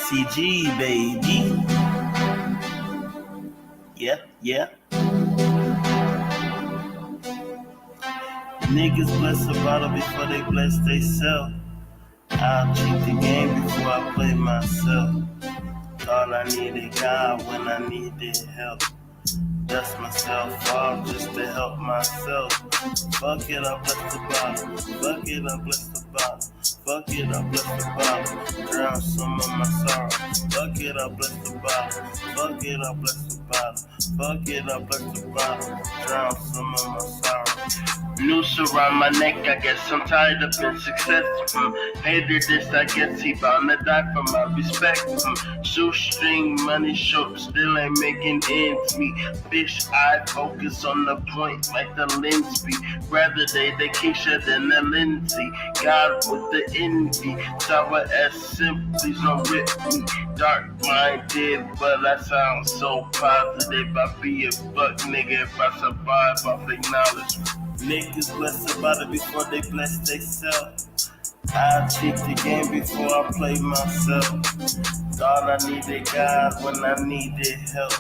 CG, baby. Yeah. Niggas bless a bottle before they bless they self. I'll cheat the game before I play myself. Thought I needed God when I needed help. Dust myself off just to help myself. Fuck it up, bless the bottle. Fuck it up, bless the bottle. Fuck it up, bless the bottle. Drown some of my sorrow. Fuck it up, bless the bottle. Fuck it up, bless the bottle. Fuck it up, bless the bottle. Drown some of my sorrow. Noose around my neck, I guess I'm tied up in success. Hated this, I guess he bound to die for my respect. Shoestring money short, still ain't making ends meet. Fish eye focus on the point like the lens be. Rather they Keisha than the Lindsay. God with the envy, sour as simp, please don't rip me. Dark minded, but I sound so positive. I be a fuck nigga if I survive off acknowledgement. Niggas bless about it before they bless they self. I cheat the game before I play myself. Thought I needed God when I needed help.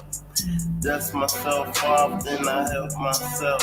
Dust myself off, then I help myself.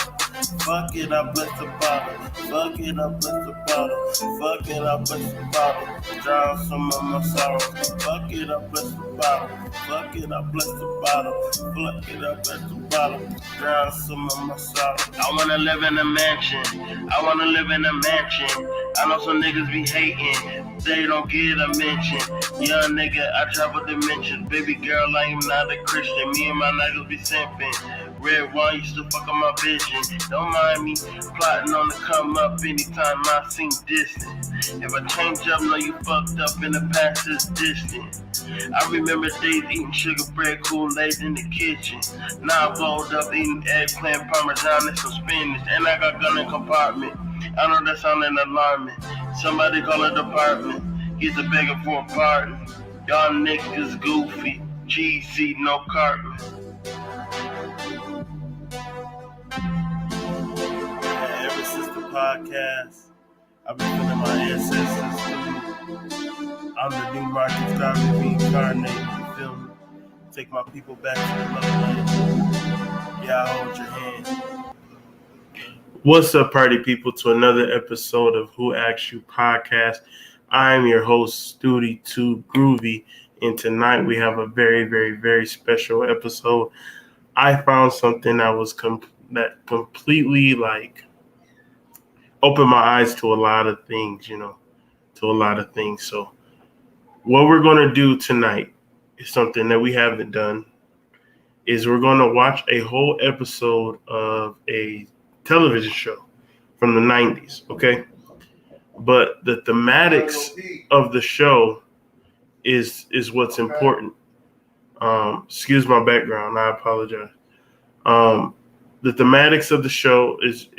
Fuck it, I bless the bottle. Fuck it, I bless the bottle. Fuck it, I bless the bottle. Drown some of my sorrow. Fuck it, I bless the bottle. Fuck it, I bless the bottle. Fuck it, I bless the bottle. Drown some of my sorrow. I wanna live in a mansion. I wanna live in a mansion. I know some niggas be hating. They don't get a mention. Young nigga, I travel dimensions. Baby girl, I am not a Christian. Me and my niggas be simping. Red wine used to fuck on my vision. Don't mind me plotting on the come up anytime I seem distant. If I change up, know you fucked up in the past is distant. I remember days eating sugar bread, Kool-Aid in the kitchen. Now I rolled up eating eggplant, parmesan, and some spinach. And I got gun in compartment. I know that sounding alarming. Somebody call a department. He's a begging for a pardon. Y'all niggas goofy. GC, no Cartman. Ever since the podcast, I've been feeling my ancestors. I'm the new Marcus Garvey reincarnated, you feel me? Take my people back to the motherland. Yeah, I hold your hand. What's up, party people, to another episode of Who Asked You Podcast. I'm your host, Studi 2 Groovy, and tonight we have a very, very, very special episode. I found something that was that completely opened my eyes to a lot of things, So what we're going to do tonight is something that we haven't done, is we're going to watch a whole episode of a television show from the 90s, okay? But the thematics of the show is what's important. Excuse my background, I apologize. The thematics of the show is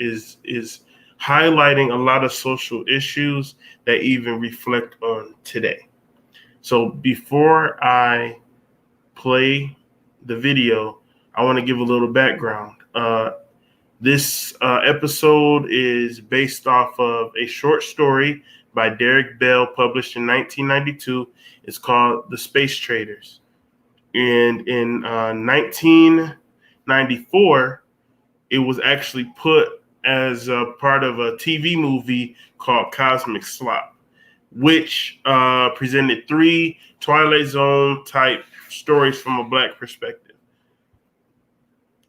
highlighting a lot of social issues that even reflect on today. So before I play the video, I want to give a little background. This episode is based off of a short story by Derek Bell, published in 1992. It's called The Space Traders. And in 1994, it was actually put as a part of a TV movie called Cosmic Slop, which presented 3 Twilight Zone type stories from a Black perspective.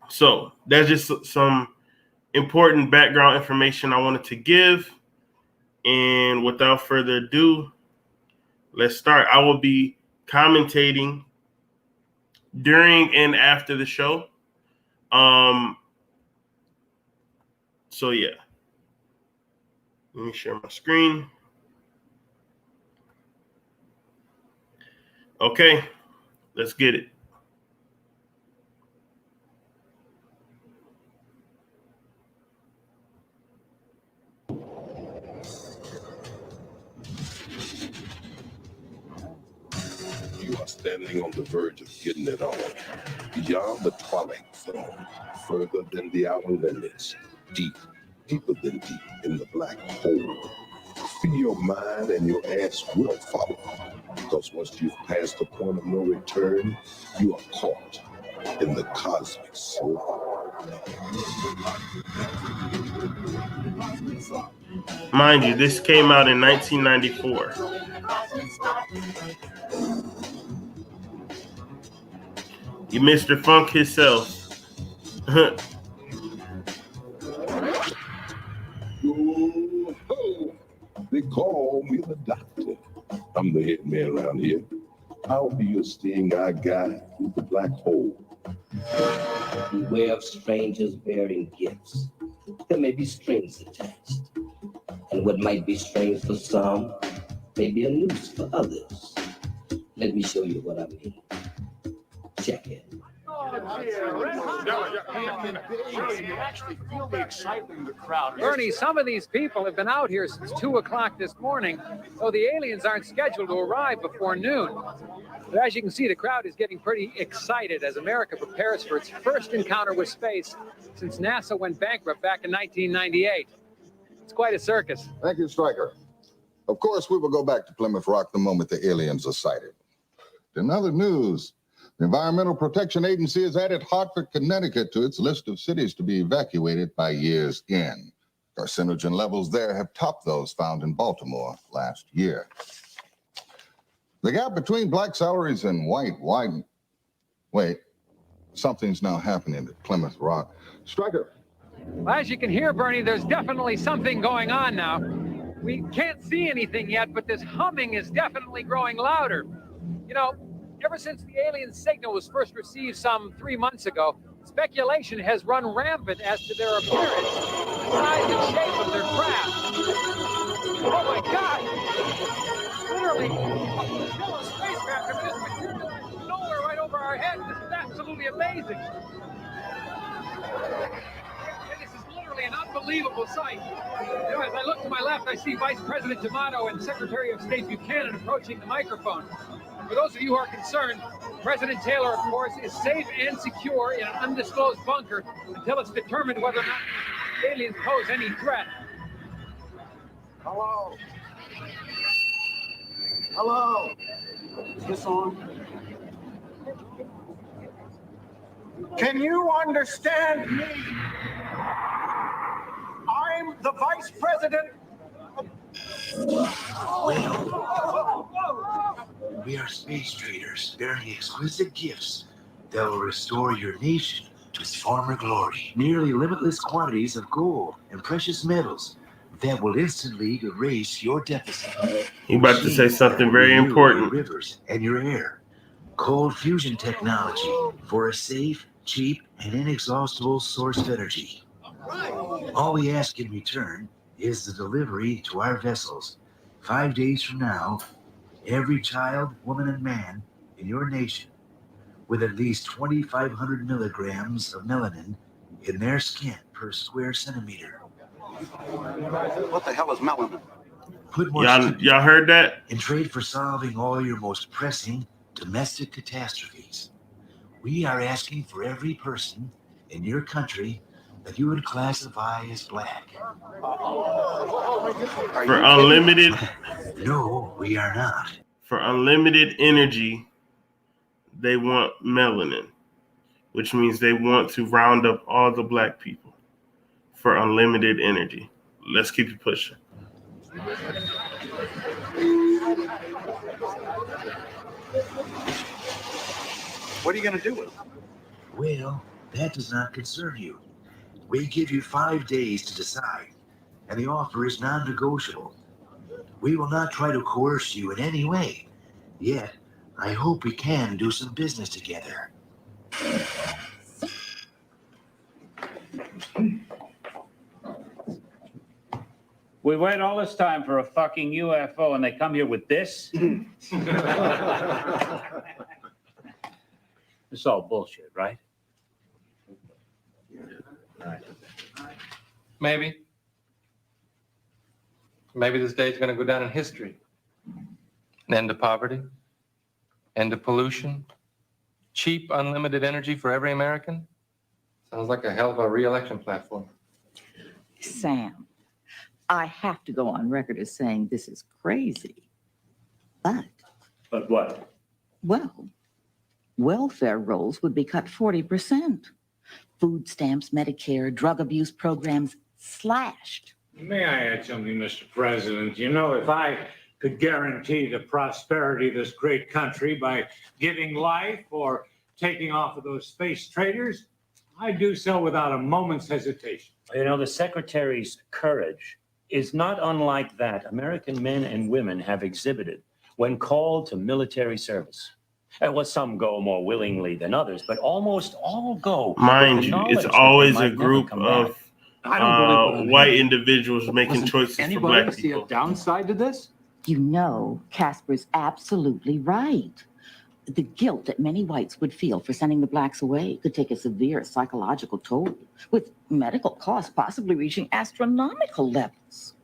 So that's just some important background information I wanted to give. And without further ado, let's start. I will be commentating during and after the show. So yeah. Let me share my screen. Okay, let's get it. You are standing on the verge of getting it on. Beyond the Twilight Zone, further than the outer limits, deeper than deep in the black hole. Free your mind and your ass will follow. Because once you've passed the point of no return, you are caught in the cosmic swirl. Mind you, this came out in 1994. You Mr. Funk himself. They call me the doctor. I'm the head man around here. I'll be your seeing eye guy through the black hole. Beware of strangers bearing gifts. There may be strings attached. And what might be strange for some may be a noose for others. Let me show you what I mean. Check it. Bernie, some of these people have been out here since 2 o'clock this morning, so the aliens aren't scheduled to arrive before noon. But as you can see, the crowd is getting pretty excited as America prepares for its first encounter with space since NASA went bankrupt back in 1998. It's quite a circus. Thank you, Stryker. Of course, we will go back to Plymouth Rock the moment the aliens are sighted. In other news, the Environmental Protection Agency has added Hartford, Connecticut to its list of cities to be evacuated by year's end. Carcinogen levels there have topped those found in Baltimore last year. The gap between black salaries and white widened. Wait, something's now happening at Plymouth Rock. Stryker. Well, as you can hear, Bernie, there's definitely something going on now. We can't see anything yet, but this humming is definitely growing louder. You know, ever since the alien signal was first received some 3 months ago, speculation has run rampant as to their appearance, the size and shape of their craft. Oh my God! Literally, a spacecraft of this material from nowhere right over our heads. This is absolutely amazing. This is literally an unbelievable sight. You know, as I look to my left, I see Vice President D'Amato and Secretary of State Buchanan approaching the microphone. For those of you who are concerned, President Taylor, of course, is safe and secure in an undisclosed bunker until it's determined whether or not the aliens pose any threat. Hello? Hello? Is this on? Can you understand me? I'm the Vice President. We are space traders bearing exquisite gifts that will restore your nation to its former glory. Nearly limitless quantities of gold and precious metals that will instantly erase your deficit. You about to say something very important. Your rivers and your air. Cold fusion technology for a safe, cheap, and inexhaustible source of energy. All we ask in return is the delivery to our vessels. 5 days from now, every child, woman, and man in your nation with at least 2,500 milligrams of melanin in their skin per square centimeter. What the hell is melanin? Put more Y'all heard that? in trade for solving all your most pressing domestic catastrophes. We are asking for every person in your country that you would classify as black. For unlimited No, we are not. for unlimited energy, they want melanin, which means they want to round up all the black people for unlimited energy. Let's keep it pushing. What are you going to do with it? Well, that does not concern you. We give you 5 days to decide, and the offer is non-negotiable. We will not try to coerce you in any way. Yet, I hope we can do some business together. We wait all this time for a fucking UFO and they come here with this? It's all bullshit, right? Maybe. Maybe this day is going to go down in history. An end to poverty, end to pollution, cheap, unlimited energy for every American. Sounds like a hell of a re-election platform. Sam, I have to go on record as saying this is crazy. But what? well, welfare rolls would be cut 40%. Food stamps, Medicare, drug abuse programs slashed. May I add something, Mr. President? You know, if I could guarantee the prosperity of this great country by giving life or taking off of those space traders, I'd do so without a moment's hesitation. You know, the Secretary's courage is not unlike that American men and women have exhibited when called to military service. And well, some go more willingly than others, but almost all go. Mind you, it's always a group of white individuals making choices for black Anybody see people. a downside to this? You know, Casper's absolutely right. The guilt that many whites would feel for sending the blacks away could take a severe psychological toll, with medical costs possibly reaching astronomical levels.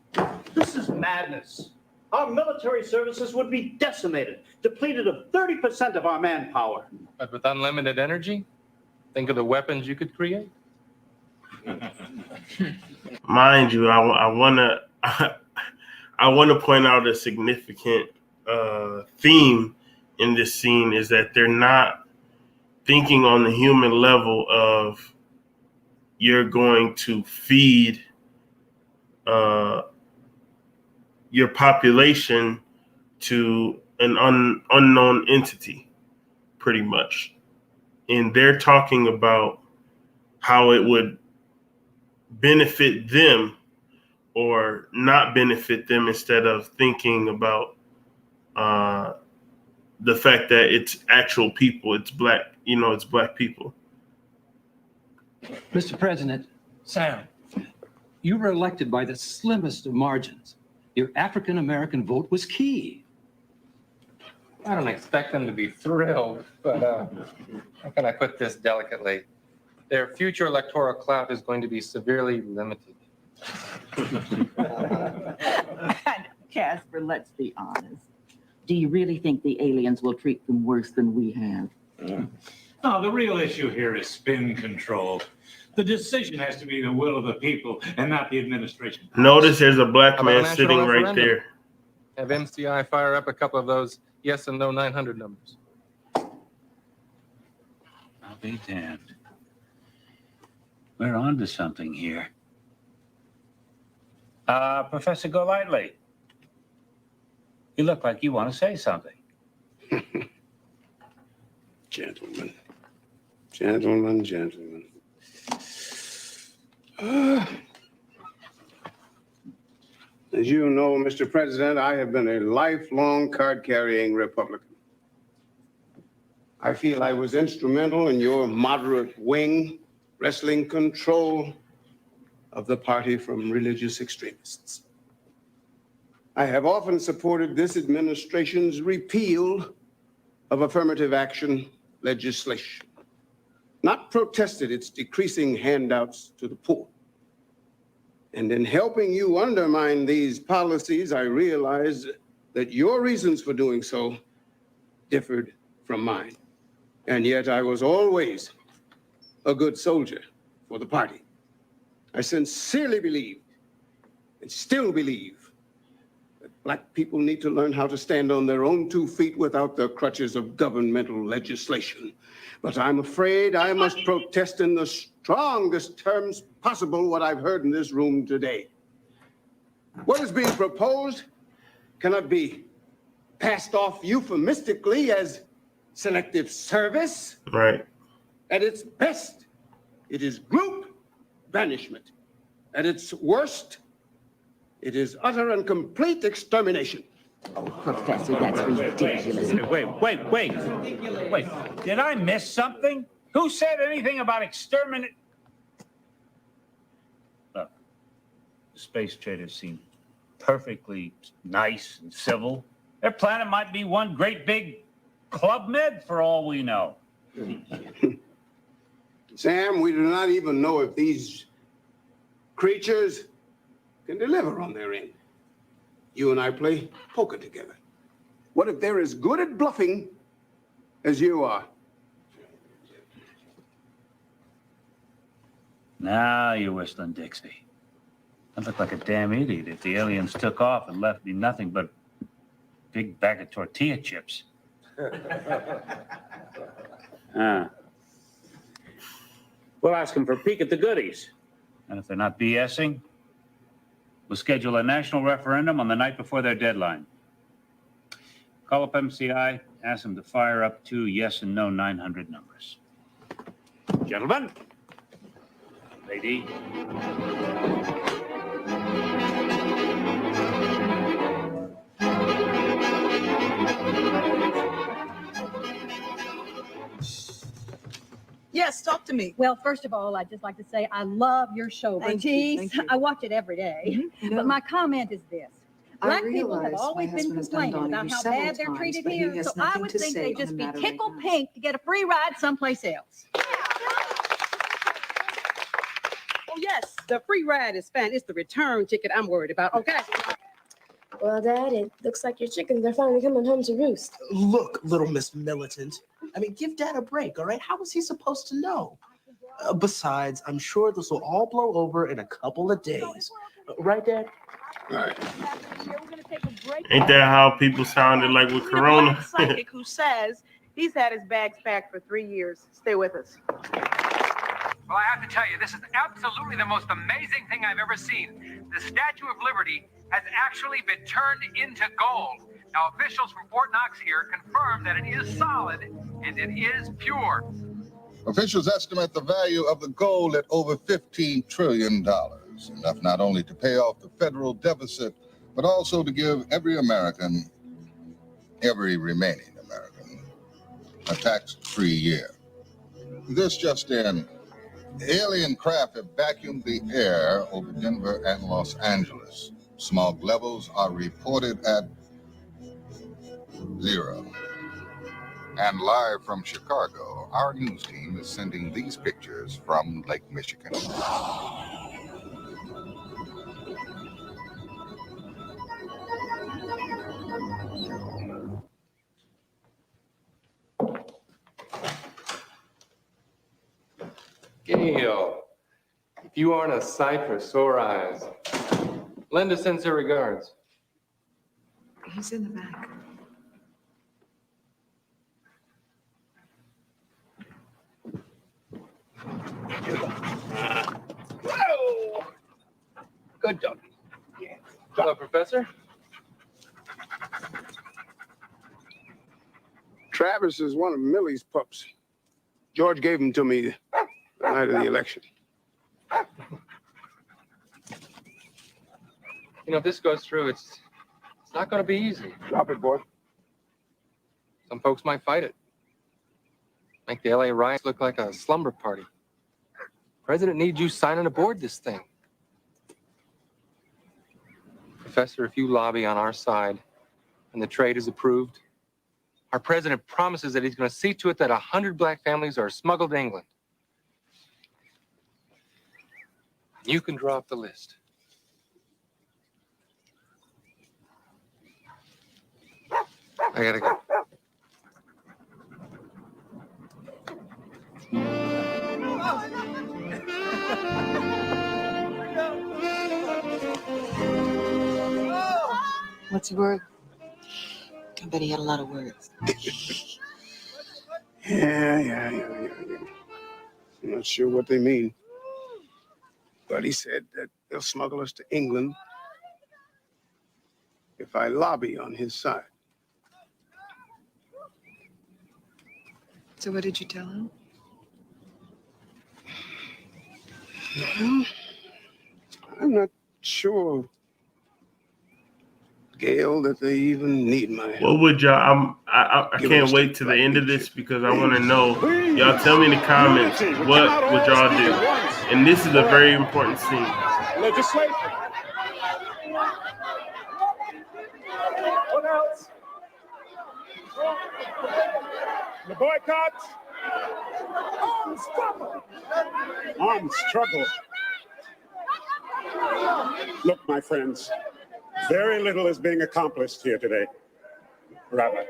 This is madness. Our military services would be decimated, depleted of 30% of our manpower. But with unlimited energy, think of the weapons you could create. Mind you, I wanna point out a significant theme in this scene is that they're not thinking on the human level of you're going to feed your population to an unknown entity, pretty much. And they're talking about how it would benefit them or not benefit them instead of thinking about the fact that it's actual people, it's black, it's black people. Mr. President, Sam, you were elected by the slimmest of margins. Your African-American vote was key. I don't expect them to be thrilled, but how can I put this delicately? Their future electoral clout is going to be severely limited. Casper, let's be honest. Do you really think the aliens will treat them worse than we have? No, the real issue here is spin control. The decision has to be the will of the people and not the administration. Notice there's a black How about a man sitting national right referendum? there. Have MCI fire up a couple of those yes and no 900 numbers. I'll be damned. We're on to something here. Professor Golightly, you look like you want to say something. Gentlemen. Gentlemen. As you know, Mr. President, I have been a lifelong card-carrying Republican. I feel I was instrumental in your moderate wing wresting control of the party from religious extremists. I have often supported this administration's repeal of affirmative action legislation, not protested its decreasing handouts to the poor. And in helping you undermine these policies, I realized that your reasons for doing so differed from mine. And yet I was always a good soldier for the party. I sincerely believed and still believe that Black people need to learn how to stand on their own 2 feet without the crutches of governmental legislation. But I'm afraid I must protest in the strongest terms possible what I've heard in this room today. What is being proposed cannot be passed off euphemistically as selective service. Right. At its best, it is group banishment. At its worst, it is utter and complete extermination. Oh, Professor, that's ridiculous. Wait. Did I miss something? Who said anything about exterminate? Look, the space traders seem perfectly nice and civil. Their planet might be one great big Club Med for all we know. Sam, we do not even know if these creatures can deliver on their end. You and I play poker together. What if they're as good at bluffing as you are? Now you're whistling Dixie. I'd look like a damn idiot if the aliens took off and left me nothing but a big bag of tortilla chips. We'll ask them for a peek at the goodies. And if they're not BSing, we'll schedule a national referendum on the night before their deadline. Call up MCI, ask them to fire up 2 yes and no 900 numbers. Gentlemen, lady. Yes, talk to me. Well, first of all, I'd just like to say I love your show, Thank you, Bertice. thank you. I watch it every day. Mhm. But my comment is this. I Black people have realize always my been husband has done complaining about Donahue how several bad they're times, treated but he here. has So I nothing would to think say they'd on just the be matter right tickled now. pink to get a free ride someplace else. Oh, yes, the free ride is fine. It's the return ticket I'm worried about, okay? Well, Dad, it looks like your chickens are finally coming home to roost. Look, little Miss Militant. I mean, give Dad a break, all right? How was he supposed to know? Besides, I'm sure this will all blow over in a couple of days. Right, Dad? Right. Ain't that how people sounded like with Corona? Psychic who says he's had his bags packed for 3 years. Stay with us. Well, I have to tell you, this is absolutely the most amazing thing I've ever seen. The Statue of Liberty has actually been turned into gold. Now, officials from Fort Knox here confirm that it is solid and it is pure. Officials estimate the value of the gold at over $15 trillion, enough not only to pay off the federal deficit, but also to give every American, every remaining American, a tax-free year. This just in, alien craft have vacuumed the air over Denver and Los Angeles. Smog levels are reported at 0. And live from Chicago, our news team is sending these pictures from Lake Michigan. Gail, if you aren't a sight for sore eyes, Linda sends her regards. He's in the back. Whoa! Good dog. Yeah. Hello, Professor. Travis is one of Millie's pups. George gave him to me the night of the election. You know, if this goes through, it's not going to be easy. Drop it, boy. Some folks might fight it. Make the LA riots look like a slumber party. President needs you signing aboard this thing. Professor, if you lobby on our side and the trade is approved, our president promises that he's going to see to it that 100 black families are smuggled to England. You can draw up the list. I gotta go. What's he worth? I bet he had a lot of words. Yeah. I'm not sure what they mean. But he said that they'll smuggle us to England if I lobby on his side. So what did you tell him? Well, I'm not sure, Gail, that they even need my help. What would y'all? I can't wait to the end of this because I want to know. Y'all tell me in the comments what would y'all do. And this is a very important scene. Legislation. What else? The boycott. Armed struggle. Armed struggle. Look, my friends, very little is being accomplished here today. Rabbi.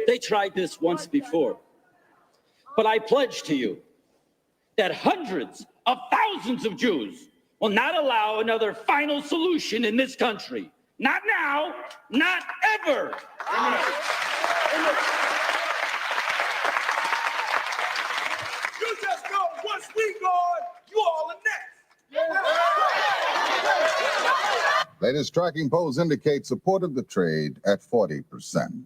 They tried this once before. But I pledge to you that hundreds of thousands of Jews will not allow another final solution in this country. Not now, not ever. You just know once we gone, you all are next. Latest tracking polls indicate support of the trade at 40%.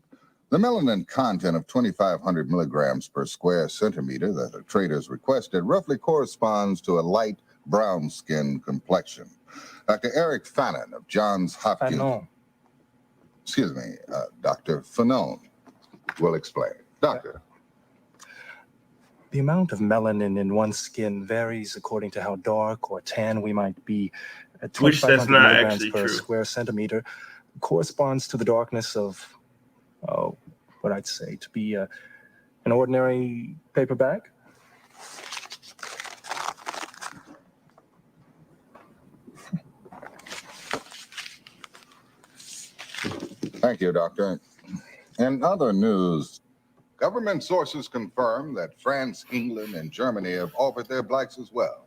The melanin content of 2,500 milligrams per square centimeter that the traders requested roughly corresponds to a light brown skin complexion. Dr. Eric Fannin of Johns Hopkins. Dr. Fanone will explain. Doctor. The amount of melanin in one's skin varies according to how dark or tan we might be. At 2,500 milligrams per square centimeter corresponds to the darkness of, what I'd say to be an ordinary paper bag. Thank you, Doctor. In other news, government sources confirm that France, England, and Germany have offered their blacks as well.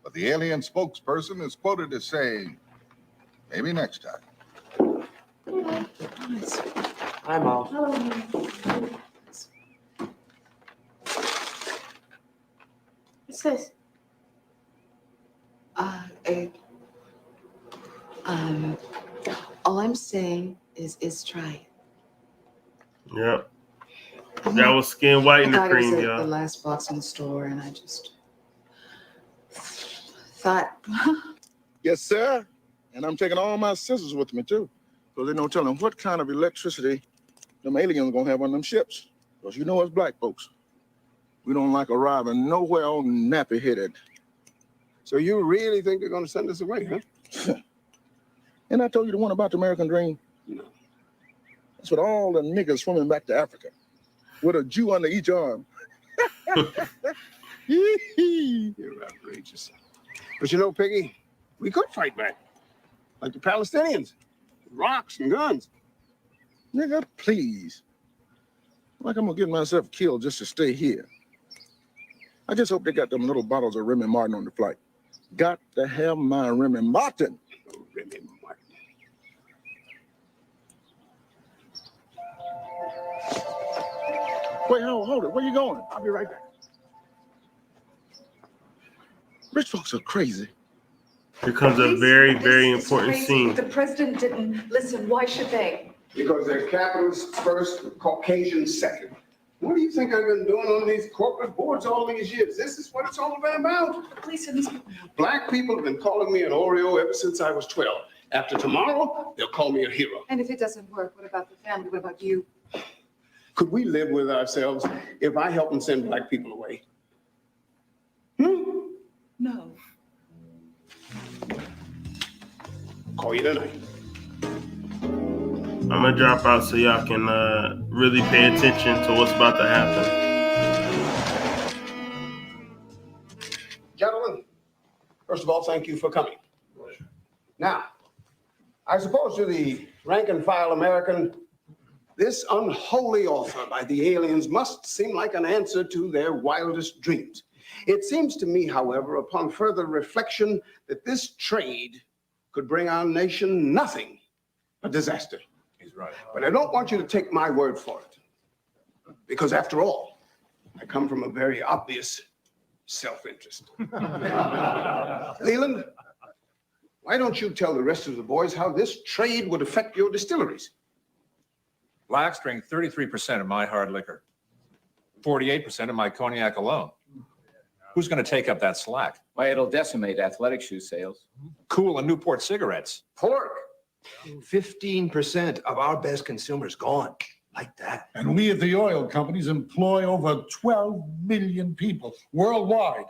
But the alien spokesperson is quoted as saying, maybe next time. Hi, Mom. What's this? All I'm saying is try it. Yep. That was skin whitening I thought cream, it was the y'all. last box in the store, and I just thought. Yes, sir. And I'm taking all my scissors with me, too. So there's no telling what kind of electricity them aliens are going to have on them ships. Because you know us black folks, we don't like arriving nowhere all nappy-headed. So you really think they're going to send us away, huh? And I told you the one about the American dream? No. That's with all the niggas swimming back to Africa with a Jew under each arm. You're outrageous. But you know, Piggy, we could fight back. Like the Palestinians. Rocks and guns. Nigga, please. Like I'm gonna get myself killed just to stay here. I just hope they got them little bottles of Remy Martin on the flight. Got to have my Remy Martin. Oh, Remy Martin. Wait, hold it. Where you going? I'll be right back. Rich folks are crazy. Here comes a very, very important scene. The president didn't listen. Why should they? Because they're capitalists first, Caucasians second. What do you think I've been doing on these corporate boards all these years? This is what it's all about. The police and these Black people have been calling me an Oreo ever since I was 12. After tomorrow, they'll call me a hero. And if it doesn't work, what about the family? What about you? Could we live with ourselves if I help them send black people away? No. Call you tonight. I'm gonna drop out so y'all can really pay attention to what's about to happen. Gentlemen, first of all, thank you for coming. Now, I suppose to the rank and file American, this unholy offer by the aliens must seem like an answer to their wildest dreams. It seems to me, however, upon further reflection, that this trade could bring our nation nothing but disaster. He's right. But I don't want you to take my word for it. Because after all, I come from a very obvious self-interest. Leland, why don't you tell the rest of the boys how this trade would affect your distilleries? Blacks drink 33% of my hard liquor, 48% of my cognac alone. Who's going to take up that slack? Why, it'll decimate athletic shoe sales. Cool and Newport cigarettes. Pork. 15% of our best consumers gone like that. And we at the oil companies employ over 12 million people worldwide.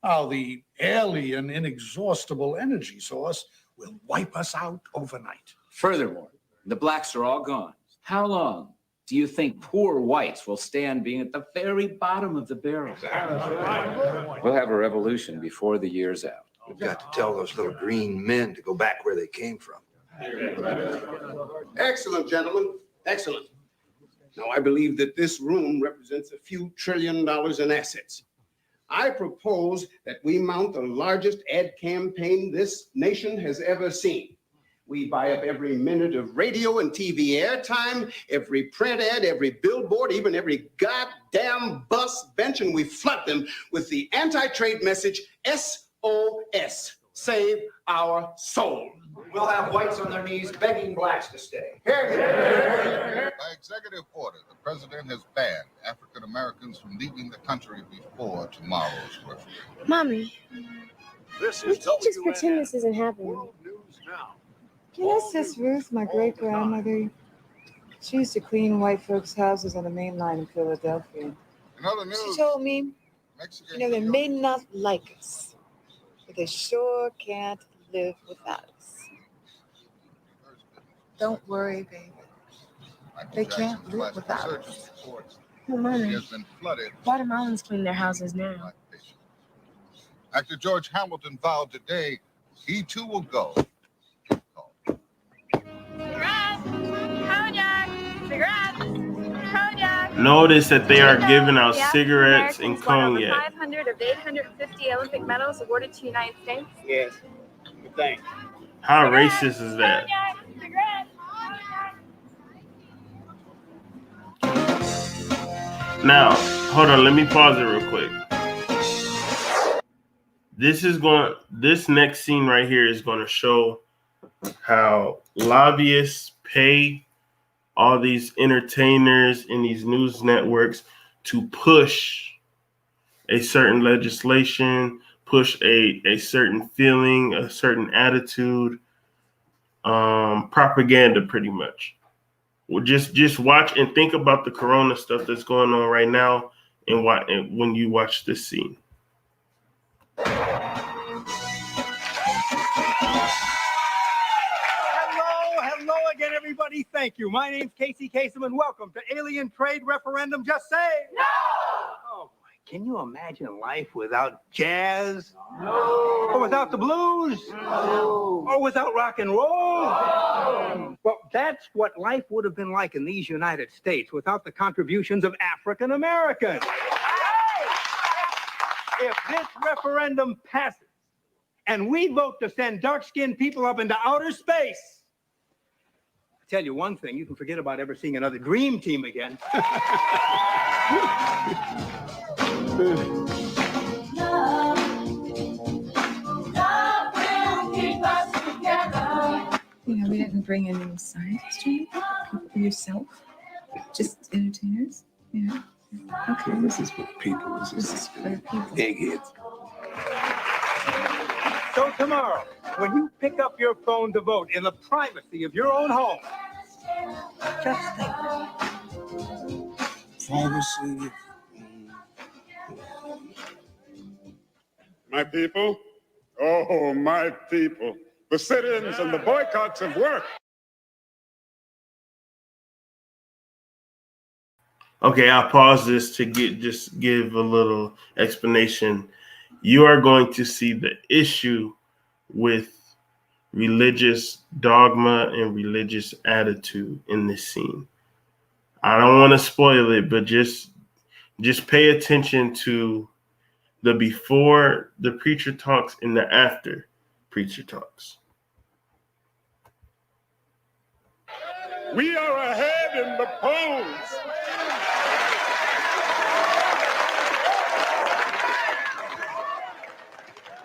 Now, the alien inexhaustible energy source will wipe us out overnight. Furthermore, the blacks are all gone. How long do you think poor whites will stand being at the very bottom of the barrel? We'll have a revolution before the year's out. We've got to tell those little green men to go back where they came from. Excellent, gentlemen. Excellent. Now, I believe that this room represents a few $1 trillion in assets. I propose that we mount the largest ad campaign this nation has ever seen. We buy up every minute of radio and TV airtime, every print ad, every billboard, even every goddamn bus bench, and we flood them with the anti-trade message, SOS, save our soul. We'll have whites on their knees begging blacks to stay. By executive order, the president has banned African Americans from leaving the country before tomorrow's curfew. Mommy, This we can't just pretend this isn't happening. News Now. This is Ruth, my great-grandmother. She used to clean white folks' houses on the main line in Philadelphia. In other news, She told me, Mexican they may not like us, but they sure can't live without us. Don't worry, baby. They can't live without us. Oh, Mommy, has been flooded. Guatemalans clean their houses now. Actor George Hamilton vowed today he too will go. Notice that they are giving out cigarettes and cognac. 500 of the 850 Olympic medals awarded to the United States. Yes. Good thing. How racist is that? Now, hold on, let me pause it real quick. This next scene right here is going to show how lobbyists pay all these entertainers and these news networks to push a certain legislation, push a certain feeling, a certain attitude, propaganda pretty much. Well, just watch and think about the corona stuff that's going on right now and when you watch this scene. Hello again, everybody. Thank you. My name's Casey Kasem, and welcome to Alien Trade Referendum. Just say no! Oh, boy. Can you imagine life without jazz? No. Or without the blues? No. Or without rock and roll? No. Well, that's what life would have been like in these United States without the contributions of African Americans. If this referendum passes and we vote to send dark-skinned people up into outer space, I tell you one thing, you can forget about ever seeing another dream team again. We didn't bring any scientists or anything? People yourself? Just entertainers? Yeah. Okay. This is for people. This is for people. Eggheads. So tomorrow, when you pick up your phone to vote in the privacy of your own home, just think. Privacy. My people, oh, my people, the sit-ins and the boycotts of work. Okay, I'll pause this to give a little explanation. You are going to see the issue with religious dogma and religious attitude in this scene. I don't want to spoil it, but just pay attention to the before the preacher talks and the after preacher talks. We are ahead in the polls.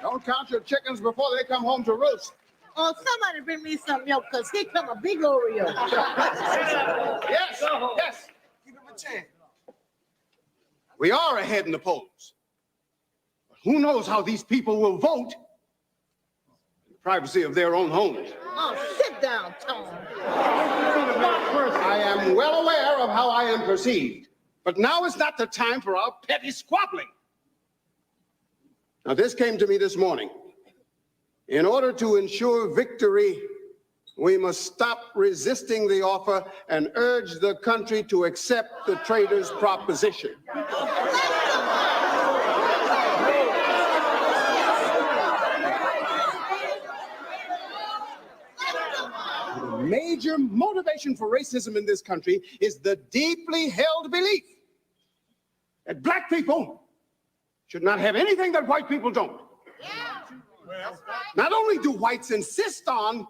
Don't count your chickens before they come home to roost. Oh, somebody bring me some milk, because here come a big Oreo. Yes, yes. Give him a chance. We are ahead in the polls. But who knows how these people will vote in the privacy of their own homes. Oh, sit down, Tom. I am well aware of how I am perceived, but now is not the time for our petty squabbling. Now, this came to me this morning. In order to ensure victory, we must stop resisting the offer and urge the country to accept the traitors' proposition. The major motivation for racism in this country is the deeply held belief that black people should not have anything that white people don't. Not only do whites insist on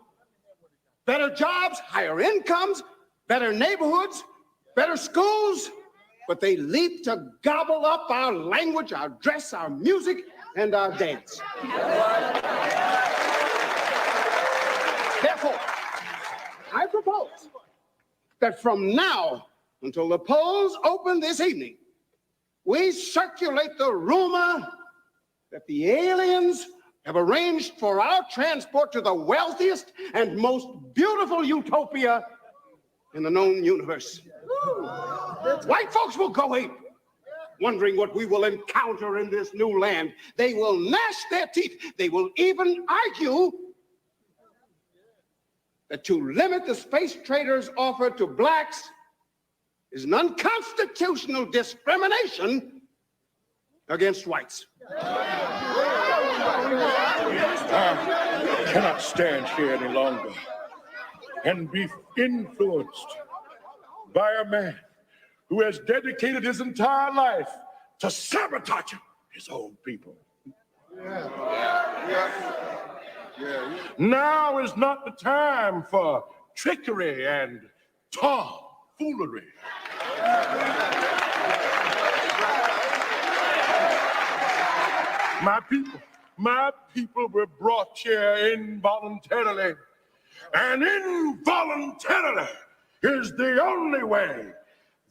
better jobs, higher incomes, better neighborhoods, better schools, but they leap to gobble up our language, our dress, our music, and our dance. Therefore, I propose that from now until the polls open this evening, we circulate the rumor that the aliens have arranged for our transport to the wealthiest and most beautiful utopia in the known universe. White folks will go ape, wondering what we will encounter in this new land. They will gnash their teeth. They will even argue that to limit the space traders' offer to blacks is an unconstitutional discrimination against whites. I cannot stand here any longer and be influenced by a man who has dedicated his entire life to sabotaging his own people. Now is not the time for trickery and tomfoolery. My people were brought here involuntarily, and involuntarily is the only way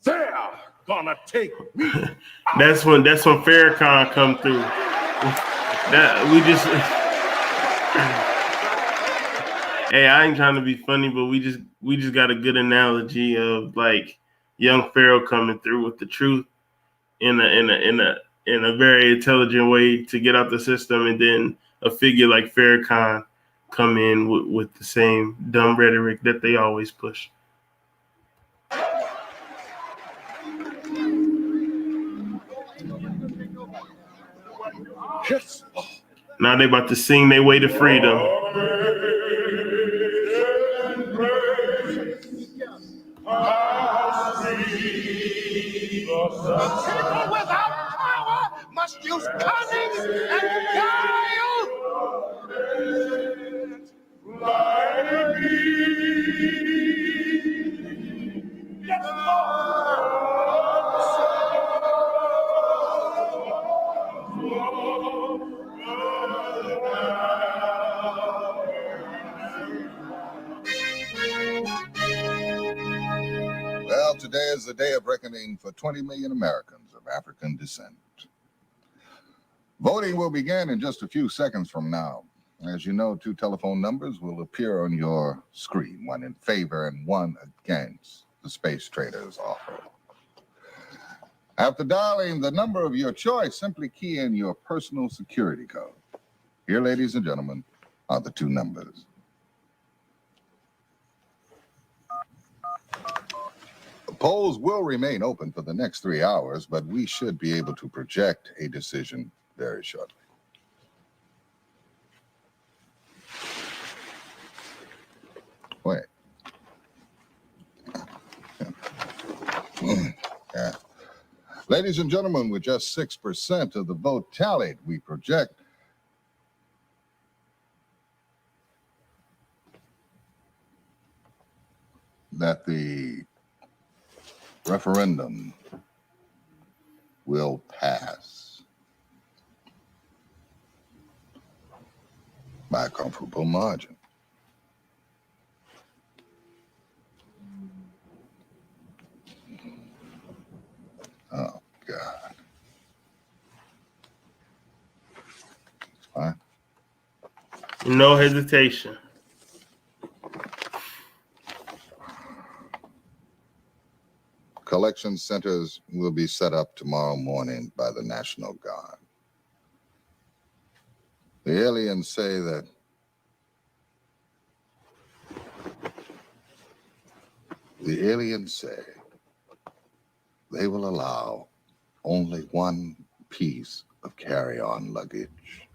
they're gonna take me. That's when Farrakhan come through. Hey, I ain't trying to be funny, but we just got a good analogy of like young Pharaoh coming through with the truth in a very intelligent way to get out the system, and then a figure like Farrakhan come in with the same dumb rhetoric that they always push. Yes. Now they about to sing their way to freedom. People without power must use cunning and guile. Well, today is the day of reckoning for 20 million Americans of African descent. Voting will begin in just a few seconds from now. As you know, 2 telephone numbers will appear on your screen, one in favor and one against the space traders' offer. After dialing the number of your choice, simply key in your personal security code. Here, ladies and gentlemen, are the 2 numbers. The polls will remain open for the next 3 hours, but we should be able to project a decision very shortly. Wait. Yeah. Ladies and gentlemen, with just 6% of the vote tallied, we project that the referendum will pass by a comfortable margin. Oh, God. Fine. No hesitation. Collection centers will be set up tomorrow morning by the National Guard. The aliens say that they will allow only 1 piece of carry-on luggage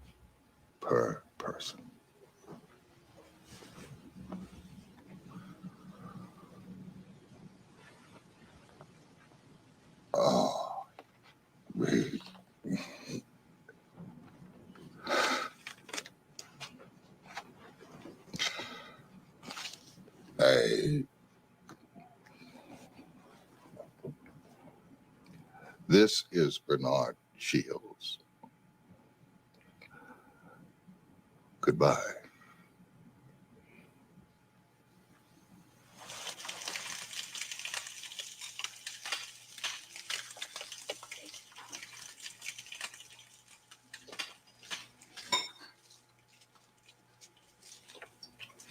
per person. Oh, Goodbye. This is Bernard Shields. Goodbye.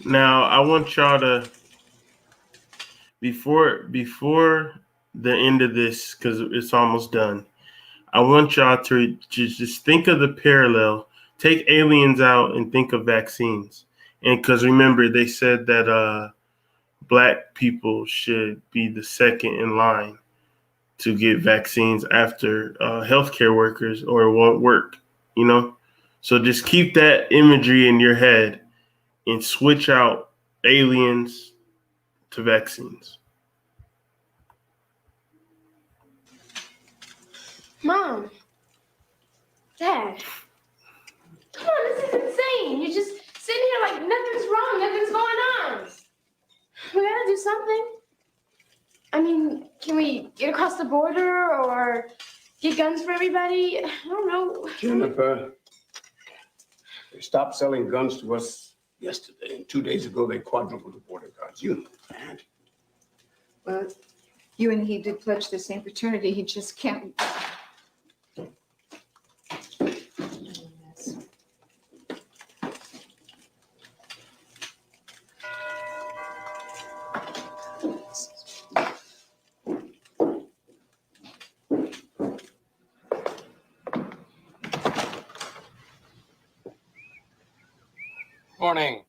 Now I want y'all to before the end of this, because it's almost done. I want y'all to just think of the parallel. Take aliens out and think of vaccines. And because remember, they said that Black people should be the second in line to get vaccines after healthcare workers, or it won't work, you know? So just keep that imagery in your head and switch out aliens to vaccines. Mom. Dad. Come on, this is insane. You're just sitting here like nothing's wrong, nothing's going on. We gotta do something. I mean, can we get across the border or get guns for everybody? I don't know. Jennifer, they stopped selling guns to us yesterday, and 2 days ago they quadrupled the border guards. You know that. Well, you and he did pledge the same fraternity. He just can't. Morning,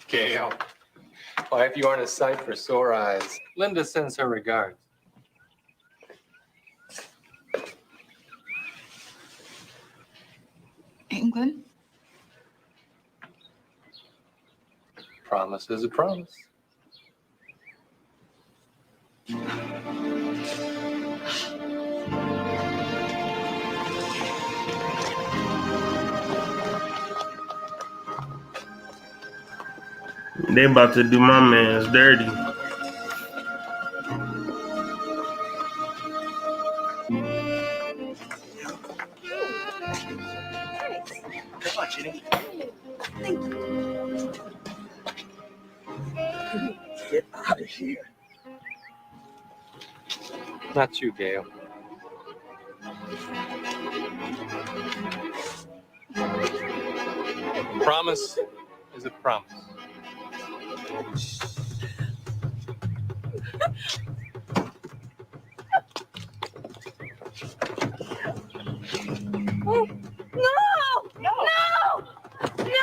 Gail. Why, if you aren't a sight for sore eyes, Linda sends her regards. England? Promise is a promise. They about to do my man's dirty. Come on, Ginny. Thank you. Get out of here. Not you, Gail. Promise is a promise. Oh, no! No! No! No!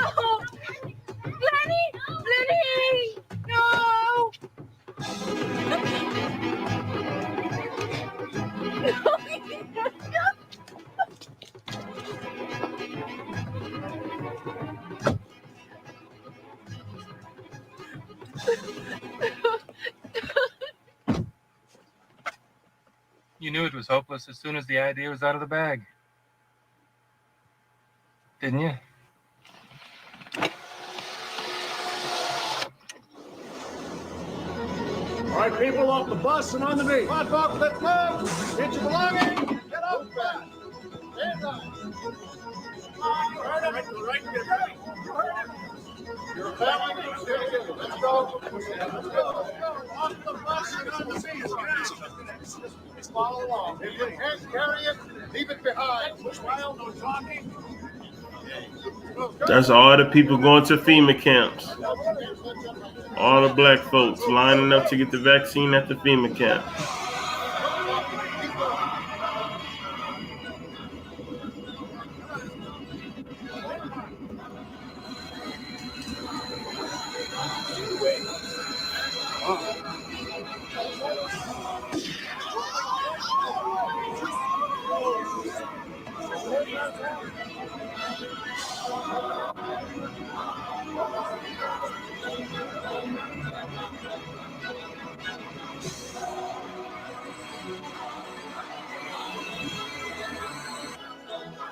Lenny! Lenny! No! You knew it was hopeless as soon as the idea was out of the bag. Didn't you? All right, people, off the bus and on the knee. Come on, folks, let's move. Get your belongings. Get off fast. Stand on. You heard it. Right to the right. Get ready. You heard it. Your family. Let's go. Let's go. Off the bus and on the knee. Just follow along. If you can't carry it, leave it behind. Smile, no talking. That's all the people going to FEMA camps. All the Black folks lining up to get the vaccine at the FEMA camp.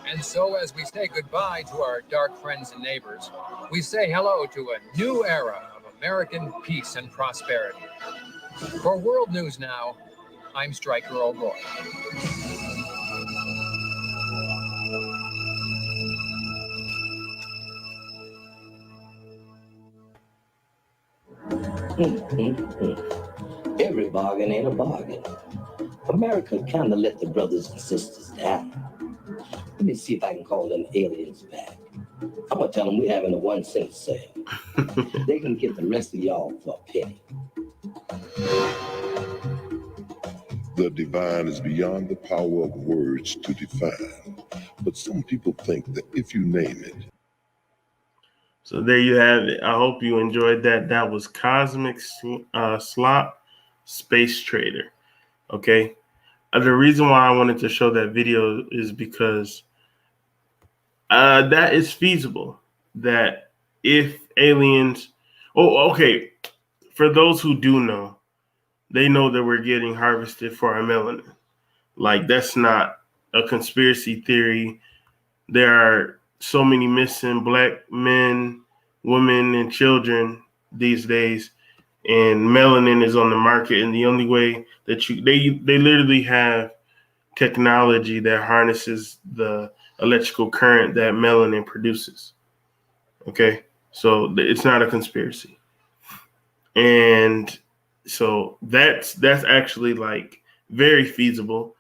And so as we say goodbye to our dark friends and neighbors, we say hello to a new era of American peace and prosperity. For World News Now, I'm Stryker O'Rourke. Every bargain ain't a bargain. America kind of let the brothers and sisters down. Let me see if I can call them aliens back. I'm gonna tell them we're having a 1-cent sale. They can get the rest of y'all for a penny. The divine is beyond the power of words to define. But some people think that if you name it. So there you have it. I hope you enjoyed that. That was Cosmic Slop Space Trader. Okay. The reason why I wanted to show that video is because that is feasible. That if aliens, okay, for those who do know, they know that we're getting harvested for our melanin. Like, that's not a conspiracy theory. There are so many missing black men, women, and children these days, and melanin is on the market. And the only way that they literally have technology that harnesses the electrical current that melanin produces. Okay, so it's not a conspiracy, and so that's actually like very feasible.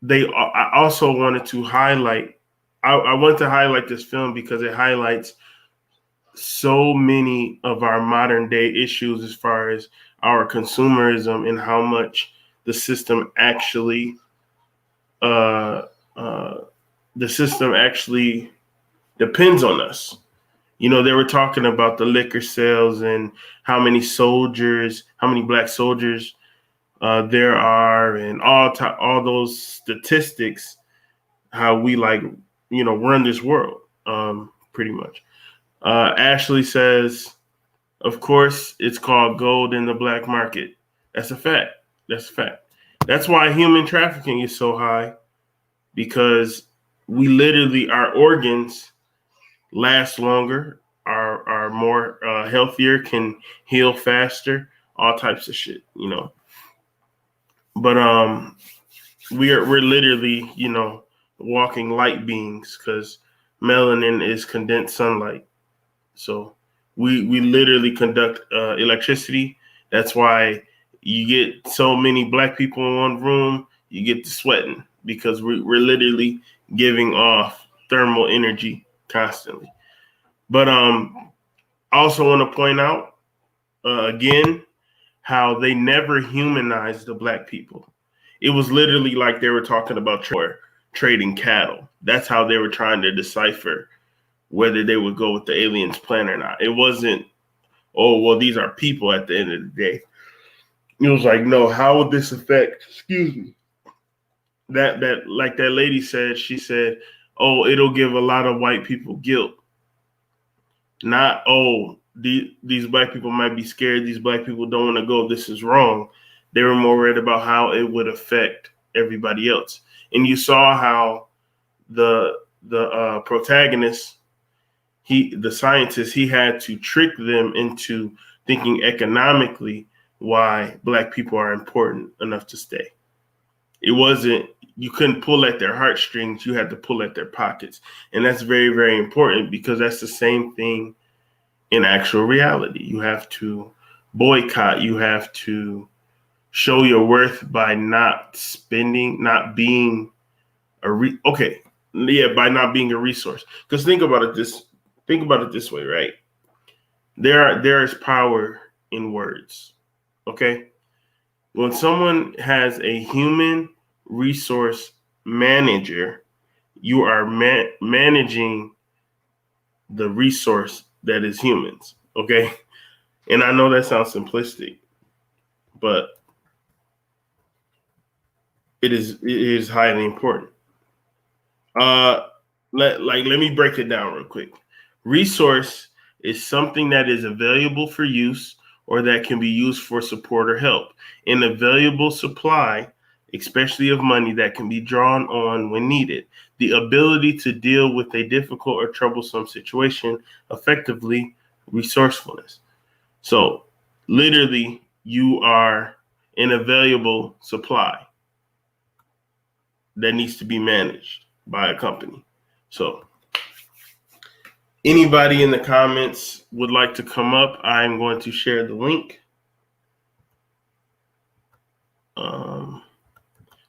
I also wanted to highlight. I want to highlight this film because it highlights so many of our modern day issues as far as our consumerism and how much the system actually depends on us. You know, they were talking about the liquor sales and how many black soldiers there are, and all those statistics, how we run this world, pretty much. Ashley says, of course, it's called gold in the black market. That's a fact. That's why human trafficking is so high, because we literally, our organs last longer, are more healthier, can heal faster, all types of shit, you know. But we're literally, walking light beings, because melanin is condensed sunlight. So we literally conduct electricity. That's why you get so many black people in one room, you get to sweating, because we're literally giving off thermal energy constantly. But I also want to point out again how they never humanized the black people. It was literally like they were talking about trading cattle. That's how they were trying to decipher whether they would go with the aliens plan or not. It wasn't, oh, well, these are people at the end of the day. It was like, no, how would this affect, that like that lady said, she said, oh, it'll give a lot of white people guilt. Not, oh, these black people might be scared. These black people don't want to go. This is wrong. They were more worried about how it would affect everybody else. And you saw how the protagonist, the scientist, he had to trick them into thinking economically why black people are important enough to stay. It wasn't, you couldn't pull at their heartstrings, you had to pull at their pockets. And that's very, very important, because that's the same thing in actual reality. You have to boycott, you have to show your worth by not spending, not being by not being a resource. Because think about it this way, right? There is power in words. Okay? When someone has a human resource manager, you are managing the resource that is humans. Okay? And I know that sounds simplistic, but it is highly important. Let me break it down real quick. Resource is something that is available for use or that can be used for support or help. An available supply, especially of money, that can be drawn on when needed. The ability to deal with a difficult or troublesome situation effectively, resourcefulness. So literally, you are an available supply that needs to be managed by a company. So anybody in the comments would like to come up, I'm going to share the link.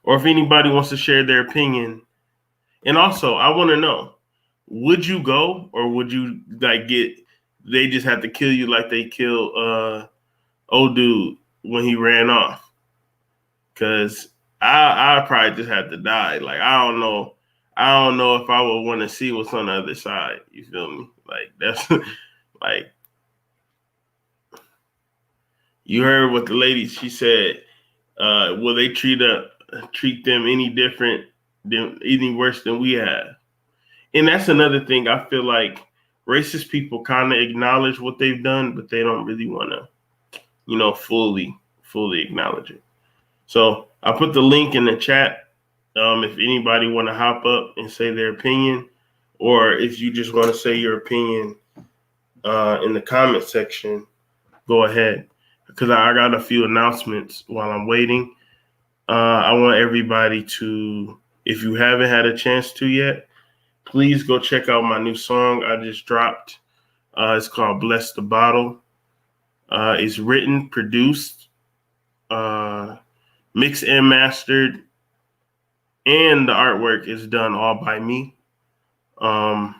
Or if anybody wants to share their opinion. And also, I want to know, would you go, or would you like they just have to kill you like they killed old dude when he ran off? Because I probably just have to die. Like, I don't know if I would want to see what's on the other side. You feel me? Like, that's like, you heard what the lady, she said, will they treat them any different any worse than we have? And that's another thing. I feel like racist people kind of acknowledge what they've done, but they don't really want to, fully acknowledge it. So I put the link in the chat. If anybody want to hop up and say their opinion, or if you just want to say your opinion in the comment section, go ahead. Because I got a few announcements while I'm waiting. I want everybody to, if you haven't had a chance to yet, please go check out my new song I just dropped. It's called Bless the Bottle. It's written, produced, mixed and mastered, and the artwork is done all by me. And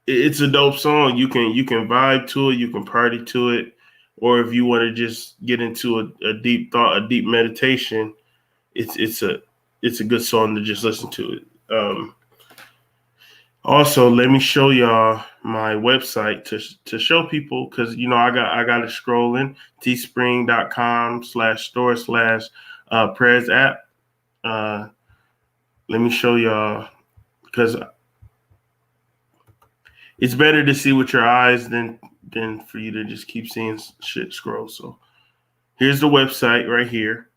it's a dope song. You can vibe to it, you can party to it, or if you want to just get into a deep thought, a deep meditation, it's a good song to just listen to it. Also, let me show y'all my website to show people, because I got it scrolling, teespring.com/store/Prez app. Let me show y'all, because it's better to see with your eyes than for you to just keep seeing shit scroll. So here's the website right here.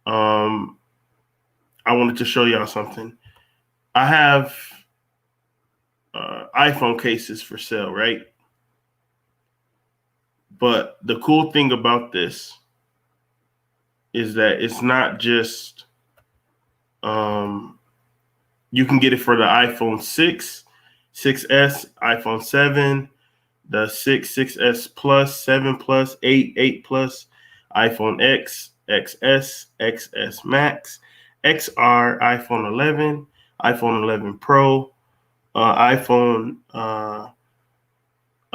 I wanted to show y'all something. I have iPhone cases for sale, right? But the cool thing about this is that it's not just you can get it for the iPhone 6, 6S, iPhone 7, the 6, 6S Plus, 7 Plus, 8, 8 Plus, iPhone X, XS, XS Max, XR, iPhone 11, iPhone 11 Pro, iPhone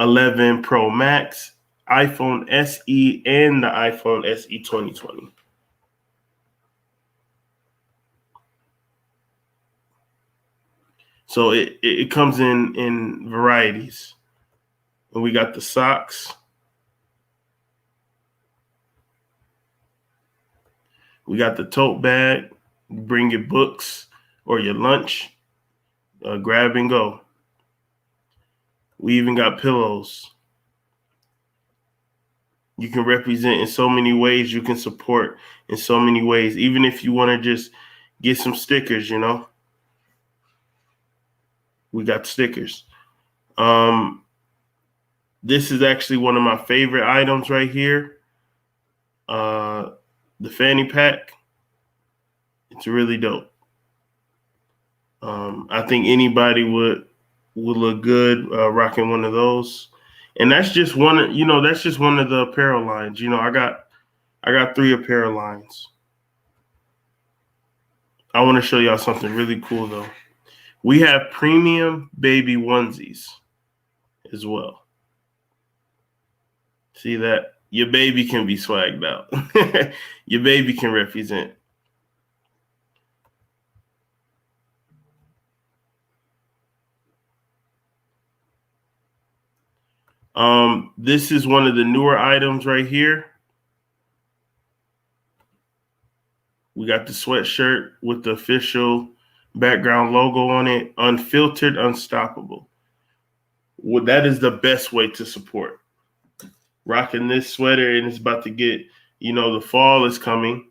11 Pro Max, iPhone SE, and the iPhone SE 2020. So it comes in varieties. And we got the socks. We got the tote bag. Bring your books or your lunch. Grab and go. We even got pillows. You can represent in so many ways. You can support in so many ways. Even if you want to just get some stickers, we got stickers. This is actually one of my favorite items right here. The fanny pack. It's really dope. I think anybody would look good rocking one of those. And that's just one, that's just one of the apparel lines. I got 3 apparel lines. I want to show y'all something really cool though. We have premium baby onesies as well. See that? Your baby can be swagged out. Your baby can represent. This is one of the newer items right here. We got the sweatshirt with the official background logo on it. Unfiltered, unstoppable. Well, that is the best way to support. Rocking this sweater, and it's about to get, the fall is coming.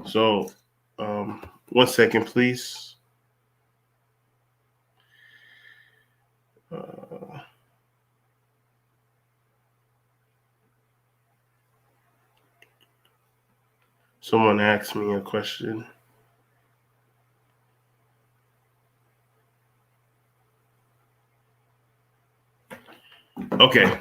So, 1 second, please. Someone asked me a question. Okay.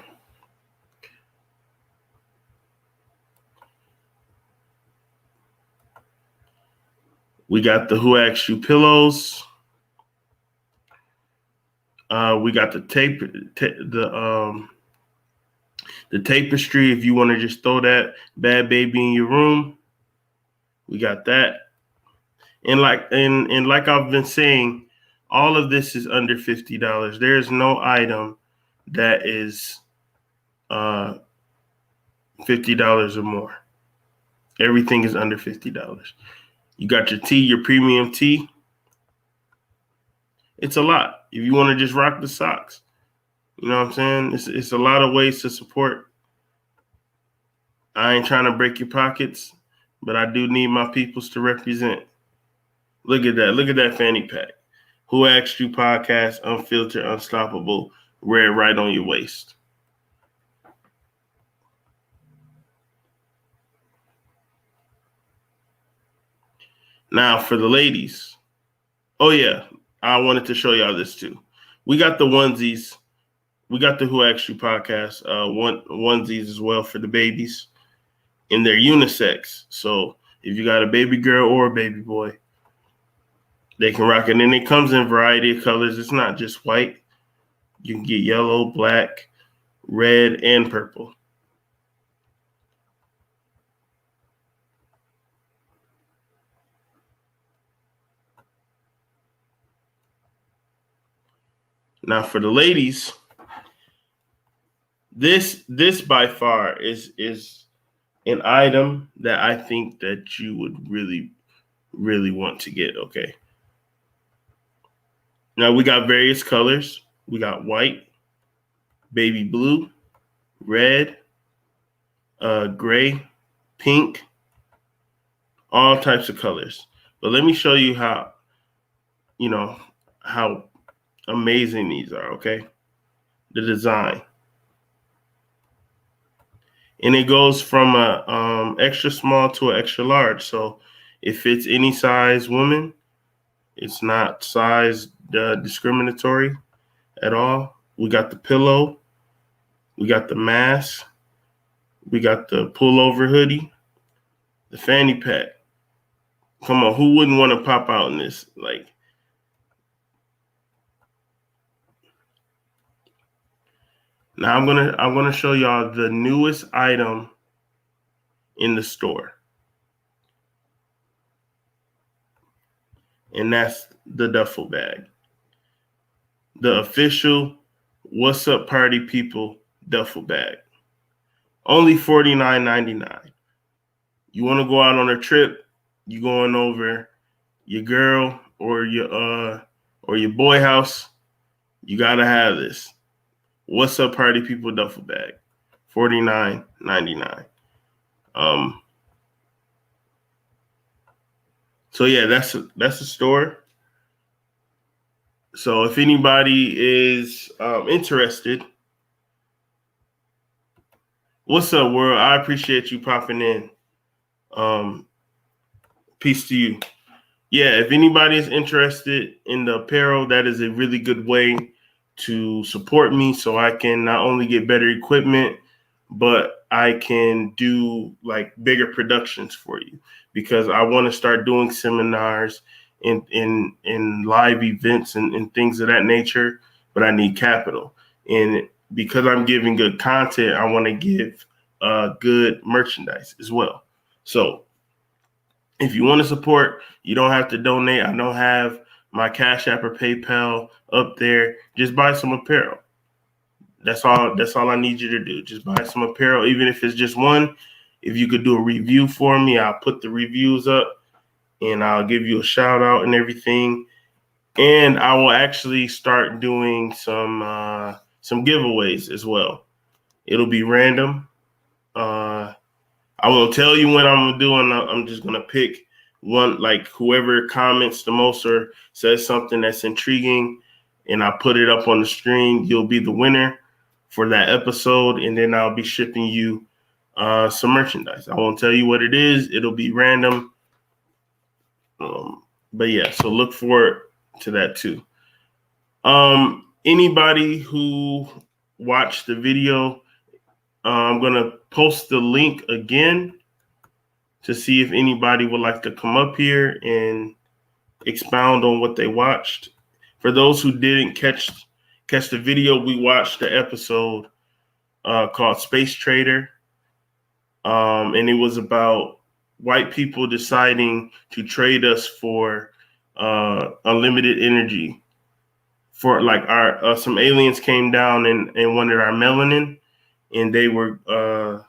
We got the Who Asked You pillows. We got the the tapestry. If you want to just throw that bad baby in your room, we got that. And like I've been saying, all of this is under $50. There is no item that is $50 or more. Everything is under $50. You got your tea, your premium tea. It's a lot. If you want to just rock the socks, you know what I'm saying? It's a lot of ways to support. I ain't trying to break your pockets, but I do need my peoples to represent. Look at that. Look at that fanny pack. Who Asked You podcast, unfiltered, unstoppable, wear it right on your waist. Now for the ladies. Oh yeah, I wanted to show y'all this too. We got the onesies. We got the Who Asked You podcast onesies as well for the babies. And they're unisex. So if you got a baby girl or a baby boy, they can rock it. And it comes in a variety of colors. It's not just white. You can get yellow, black, red, and purple. Now for the ladies, this by far is an item that I think that you would really, really want to get, okay? Now we got various colors. We got white, baby blue, red, gray, pink, all types of colors. But let me show you how, how amazing these are, okay? The design. And it goes from a extra small to an extra large. So it fits any size woman. It's not size discriminatory at all. We got the pillow. We got the mask. We got the pullover hoodie. The fanny pack. Come on, who wouldn't want to pop out in this? Like, now I'm gonna show y'all the newest item in the store. And that's the duffel bag. The official What's Up Party People duffel bag. Only $49.99. You want to go out on a trip, you going over your girl or your boy house, you gotta have this. What's Up Party People duffel bag. $49.99. So yeah, that's a store. So if anybody is interested, what's up, world? I appreciate you popping in. Peace to you. Yeah, if anybody is interested in the apparel, that is a really good way to support me so I can not only get better equipment, but I can do like bigger productions for you, because I want to start doing seminars in live events and things of that nature, but I need capital. And because I'm giving good content, I want to give good merchandise as well. So if you want to support, you don't have to donate. I don't have my Cash App or PayPal up there. Just buy some apparel. That's all I need you to do. Just buy some apparel, even if it's just one. If you could do a review for me, I'll put the reviews up and I'll give you a shout out and everything. And I will actually start doing some giveaways as well. It'll be random. I won't tell you when I'm doing. I'm just gonna pick one, like whoever comments the most or says something that's intriguing, and I put it up on the screen. You'll be the winner for that episode, and then I'll be shipping you some merchandise. I won't tell you what it is. It'll be random. But yeah, so look forward to that too. Anybody who watched the video, I'm going to post the link again to see if anybody would like to come up here and expound on what they watched. For those who didn't catch the video, we watched the episode called Space Trader. And it was about white people deciding to trade us for unlimited energy. For like our some aliens came down and wanted our melanin, and they were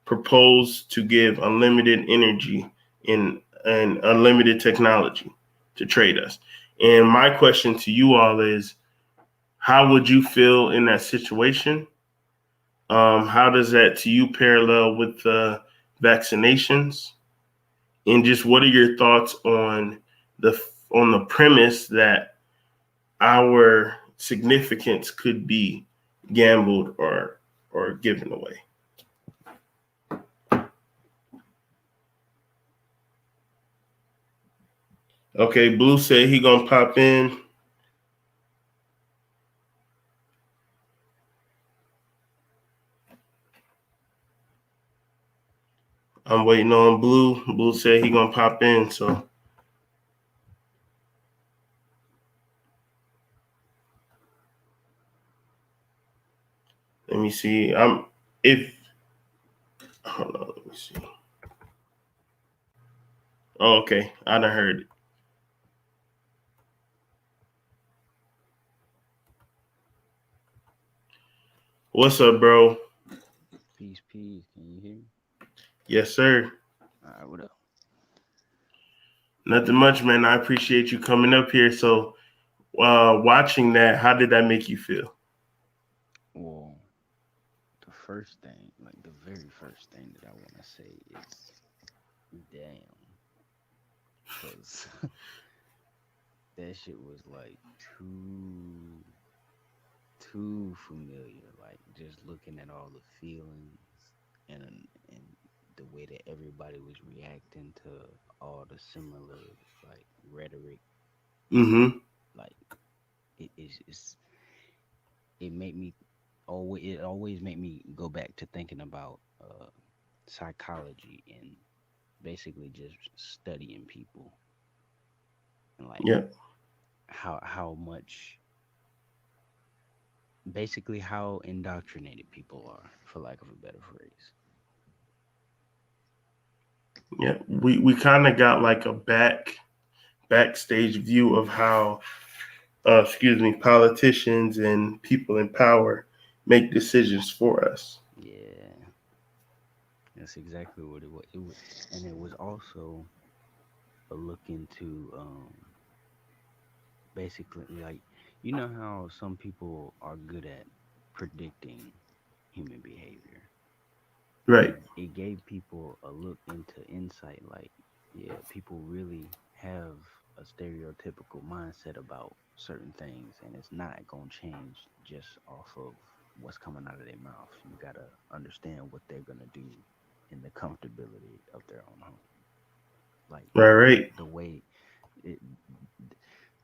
proposed to give unlimited energy and unlimited technology to trade us. And my question to you all is, how would you feel in that situation? How does that to you parallel with the vaccinations? And just what are your thoughts on the premise that our significance could be gambled or given away? Okay, Blue said he gonna pop in. I'm waiting on Blue. Blue said he gonna pop in, so. Let me see. Hold on, let me see. Oh, okay. I done heard it. What's up, bro? Peace. Can you hear me? Yes, sir. All right, what up? Nothing much, man. I appreciate you coming up here. So, watching that, how did that make you feel? Well, the first thing, like the very first thing that I want to say is, damn, because that shit was like too familiar. Like just looking at all the feelings and the way that everybody was reacting to all the similar like rhetoric. Mm-hmm. Like it made me always made me go back to thinking about psychology and basically just studying people and like how much basically how indoctrinated people are, for lack of a better phrase. Yeah, we kind of got like a backstage view of how politicians and people in power make decisions for us. Yeah, that's exactly what it was. And it was also a look into basically like, you know how some people are good at predicting human behavior. Right. It gave people a look into insight, like, yeah, people really have a stereotypical mindset about certain things, and it's not going to change just off of what's coming out of their mouth. You got to understand what they're going to do in the comfortability of their own home. Like, right. The way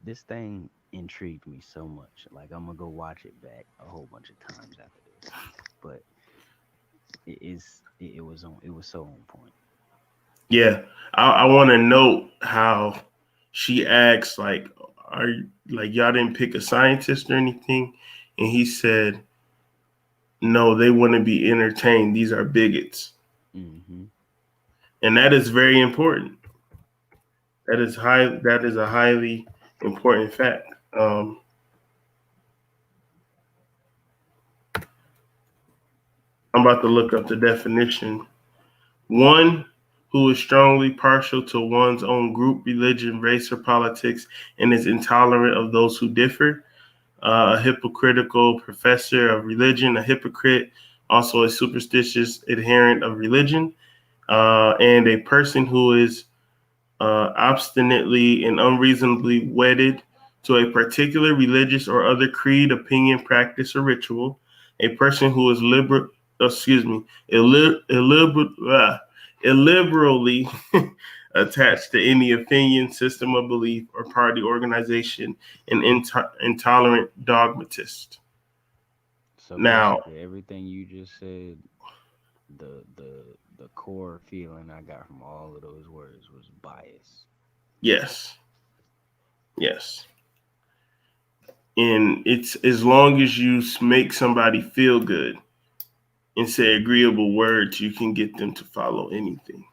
this thing intrigued me so much. Like, I'm going to go watch it back a whole bunch of times after this. But it was so on point. Yeah, I want to note how she asked, like, "Are like y'all didn't pick a scientist or anything?" And he said, "No, they wouldn't be entertained. These are bigots." Mm-hmm. And that is very important. That is a highly important fact. I'm about to look up the definition. One who is strongly partial to one's own group, religion, race, or politics, and is intolerant of those who differ. A hypocritical professor of religion, a hypocrite, also a superstitious adherent of religion, and a person who is obstinately and unreasonably wedded to a particular religious or other creed, opinion, practice, or ritual. A person who is illiberally attached to any opinion, system of belief, or party organization, and intolerant dogmatist. So Now, basically, everything you just said, the core feeling I got from all of those words was bias. yes, yes. And it's as long as you make somebody feel good and say agreeable words, you can get them to follow anything.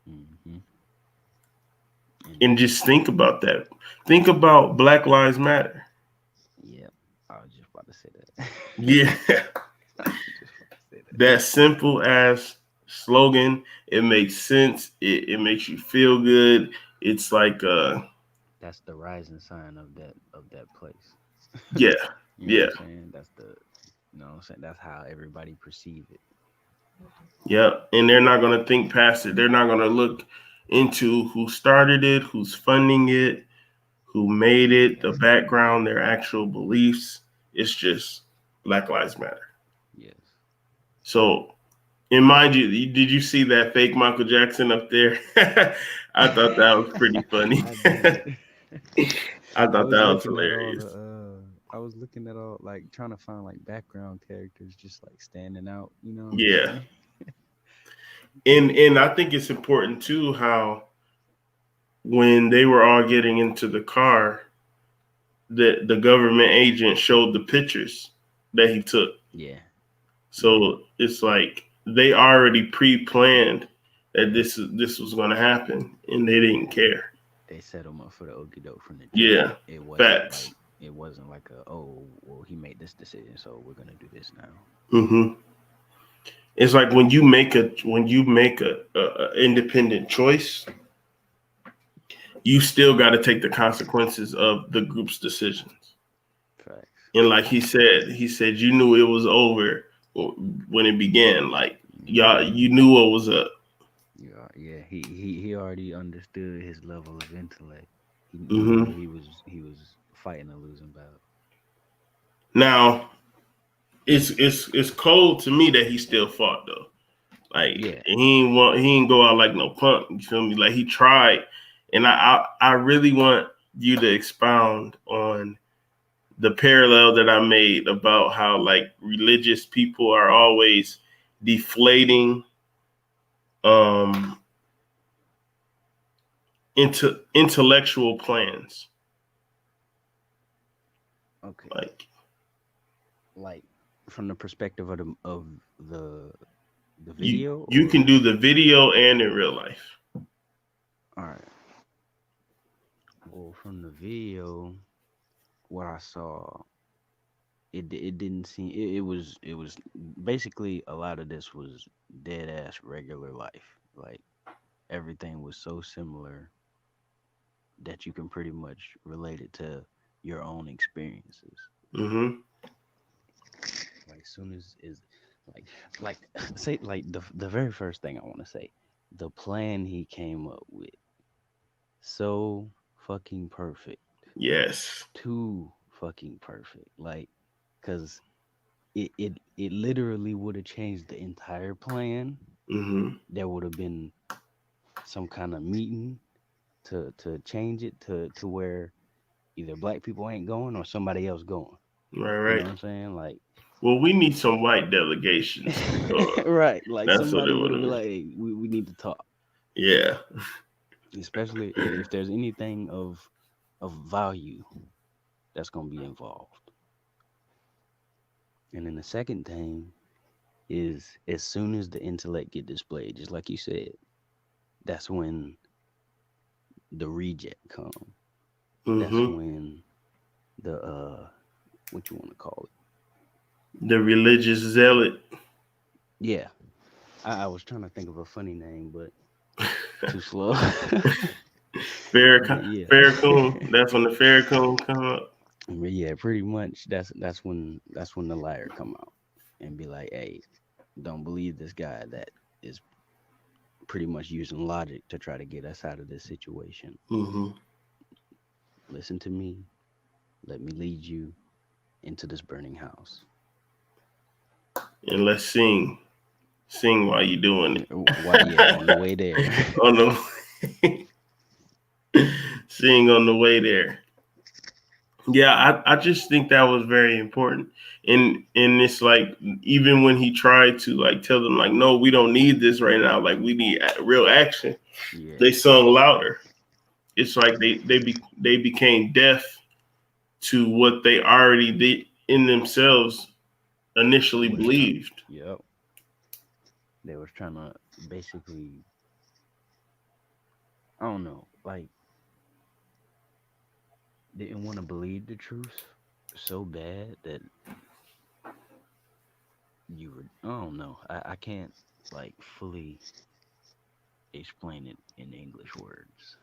Mm-hmm. And just think about that. Think about Black Lives Matter. Yep, I was just about to say that. Yeah. I was just about to say that. That simple ass slogan, it makes sense. It makes you feel good. It's like That's the rising sign of that place. yeah. You know Yeah. what I'm saying? That's the, you know what I'm saying? That's how everybody perceive it. Yeah. And they're not gonna think past it. They're not gonna look into who started it, who's funding it, who made it, the background, their actual beliefs. It's just Black Lives Matter. Yes. So, and mind you, did you see that fake Michael Jackson up there? I thought that was pretty funny. I did. I I thought was that was looking at all hilarious. the I was looking at all, like, trying to find like background characters just like standing out, you know what I'm Yeah. saying? And I think it's important too how when they were all getting into the car, the government agent showed the pictures that he took. Yeah. So it's like they already pre-planned that this was going to happen, and they didn't care. They set him up for the okie doke from the jump. Yeah, It wasn't facts. like a, oh, well, he made this decision, so we're gonna do this now. Mm-hmm. It's like when you make a independent choice, you still got to take the consequences of the group's decisions. Facts. And like he said you knew it was over when it began. Like y'all, you knew what was up. Yeah. He already understood his level of intellect. He Mm-hmm. knew he was fighting a losing battle. Now, it's cold to me that he still fought though. Like he ain't go out like no punk. You feel me? Like he tried, and I really want you to expound on the parallel that I made about how like religious people are always deflating into intellectual plans. Okay. Like from the perspective of the video. You can do the video and in real life. All right. Well, from the video, what I saw, it didn't seem it was basically a lot of this was dead ass regular life. Like everything was so similar that you can pretty much relate it to your own experiences. Mm-hmm. Like soon as is like say like the very first thing I want to say, the plan he came up with, so fucking perfect. Yes. Too fucking perfect. Like, cause it literally would have changed the entire plan. Mm-hmm. There would have been some kind of meeting to change it to where either black people ain't going or somebody else going. Right. You know what I'm saying? Like, well, we need some white delegations. right. Like That's somebody what would it have been would like, hey, we need to talk. Yeah. Especially if there's anything of value that's gonna be involved. And then the second thing is as soon as the intellect get displayed, just like you said, that's when the reject come. Mm-hmm. That's when the what you want to call it? The religious zealot. Yeah. I was trying to think of a funny name, but too slow. Farrakhan. That's when the Farrakhan come up. But yeah, pretty much that's when the liar come out and be like, hey, don't believe this guy that is pretty much using logic to try to get us out of this situation. Mm-hmm. Listen to me. Let me lead you into this burning house. And let's sing. Sing while you're doing it. Why, yeah, on the way there. On the sing on the way there. Yeah, I just think that was very important. And it's like, even when he tried to like tell them like, no, we don't need this right now. Like, we need real action. Yeah. They sung louder. It's like they became deaf to what they already did in themselves initially believed. Yep. They was trying to basically, I don't know, like, they didn't want to believe the truth so bad that you were, I don't know. I can't like fully explain it in English words.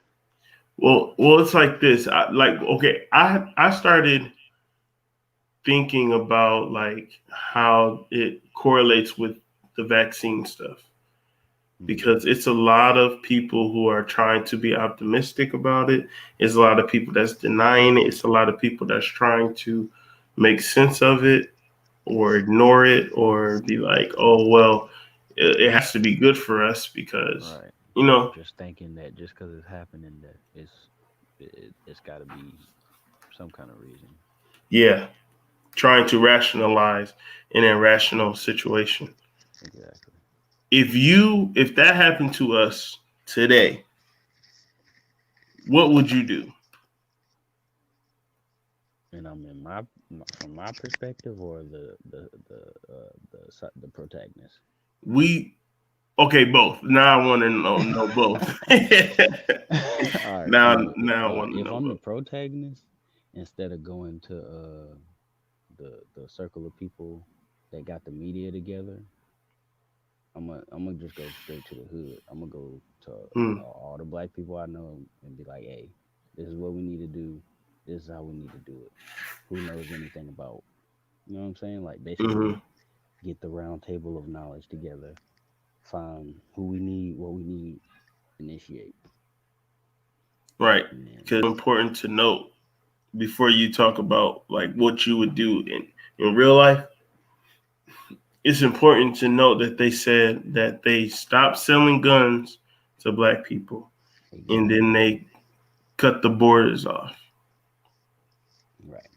Well, it's like this. I started thinking about like how it correlates with the vaccine stuff, because it's a lot of people who are trying to be optimistic about it. It's a lot of people that's denying it. It's a lot of people that's trying to make sense of it or ignore it or be like, oh, well, it has to be good for us because, just thinking that just because it's happening, that it's got to be some kind of reason. Yeah, trying to rationalize an irrational situation. Exactly. If that happened to us today, what would you do? And I'm in from my perspective, or the protagonist. Both. Now I want to know both. All right, now so, I want to if know I'm both. the protagonist, instead of going to the circle of people that got the media together, I'm gonna just go straight to the hood. I'm gonna go to all the black people I know and be like, hey, this is what we need to do. This is how we need to do it. Who knows anything about, you know what I'm saying? Like, basically get the round table of knowledge together, find who we need, what we need, initiate. Right. Because it's important to note before you talk about like what you would do in real life. It's important to note that they said that they stopped selling guns to black people, and then they cut the borders off. Right.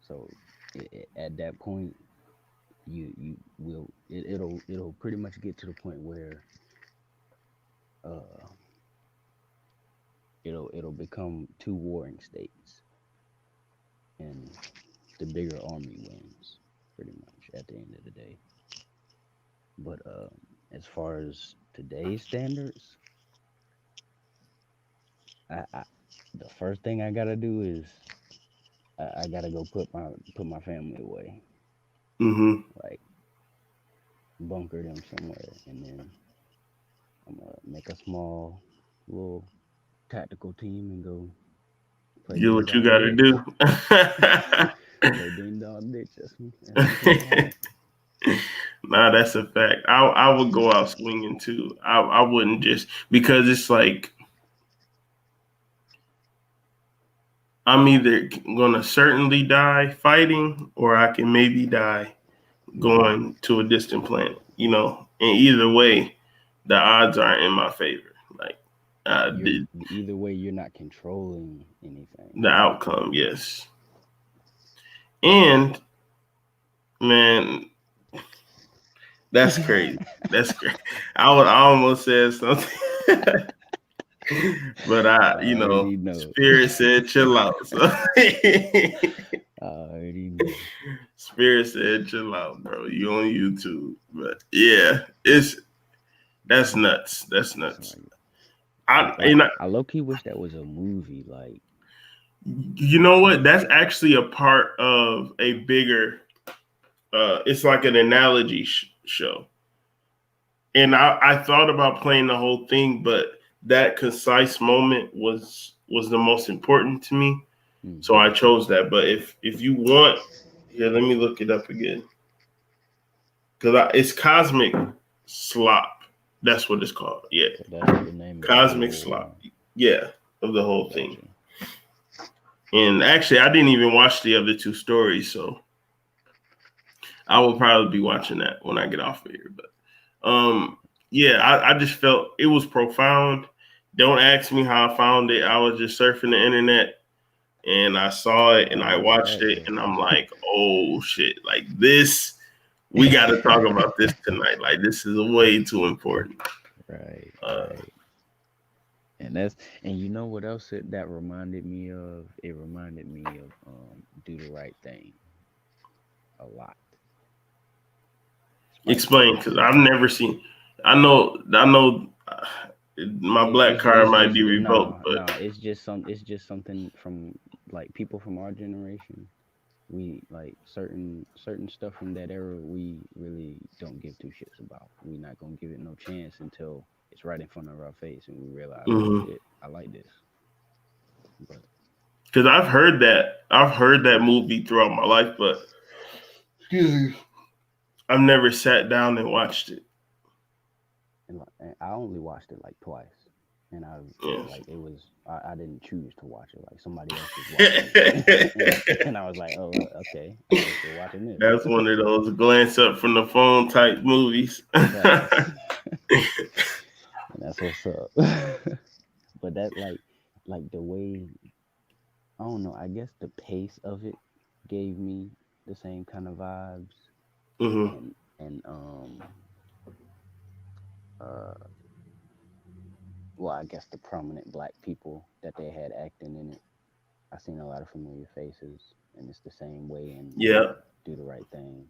So at that point, it'll pretty much get to the point where it'll become two warring states, and the bigger army wins, pretty much at the end of the day. But as far as today's standards, I the first thing I gotta do is I gotta go put my family away. Like, bunker them somewhere, and then I'm gonna make a small little tactical team and go play. Do what you gotta do. Play ding dong ditch. That's Nah, that's a fact. I would go out swinging too. I wouldn't just, because it's like I'm either gonna certainly die fighting, or I can maybe die going to a distant planet. And either way, the odds aren't in my favor. Like, either way, you're not controlling anything. The outcome, yes. And man, that's crazy. That's crazy. I almost said something, but Spirit said chill out. So. Spirit said chill out, bro. You on YouTube, but yeah, that's nuts. That's nuts. I low-key wish that was a movie. Like, you know what? That's actually a part of a bigger. It's like an analogy show, and I thought about playing the whole thing, but that concise moment was the most important to me, so I chose that. But if you want, let me look it up again, because it's Cosmic Slop. That's what it's called. Yeah, that's the name. Cosmic Slop. Yeah, of the whole thing. And actually, I didn't even watch the other two stories, so I will probably be watching that when I get off of here. But Yeah, I just felt it was profound. Don't ask me how I found it. I was just surfing the internet and I saw it and I watched it and I'm like, oh shit, like this, we got to talk about this tonight. Like this is way too important. Right. And you know what else that reminded me of? It reminded me of Do the Right Thing a lot. Explain, because I've never seen. I know. My black card might be revoked, but it's just something from like people from our generation. We like certain stuff from that era. We really don't give two shits about. We're not gonna give it no chance until it's right in front of our face and we realize, oh shit, I like this. But because I've heard that movie throughout my life, but excuse me, I've never sat down and watched it. And I only watched it like twice, and like it was I didn't choose to watch it. Like somebody else was watching it, and I was like, oh okay, I guess we're watching this. That's one of those glance up from the phone type movies. And that's what's up. But that like the way, I don't know, I guess the pace of it gave me the same kind of vibes. And well, I guess the prominent black people that they had acting in it, I seen a lot of familiar faces, and it's the same way in Do the Right Thing.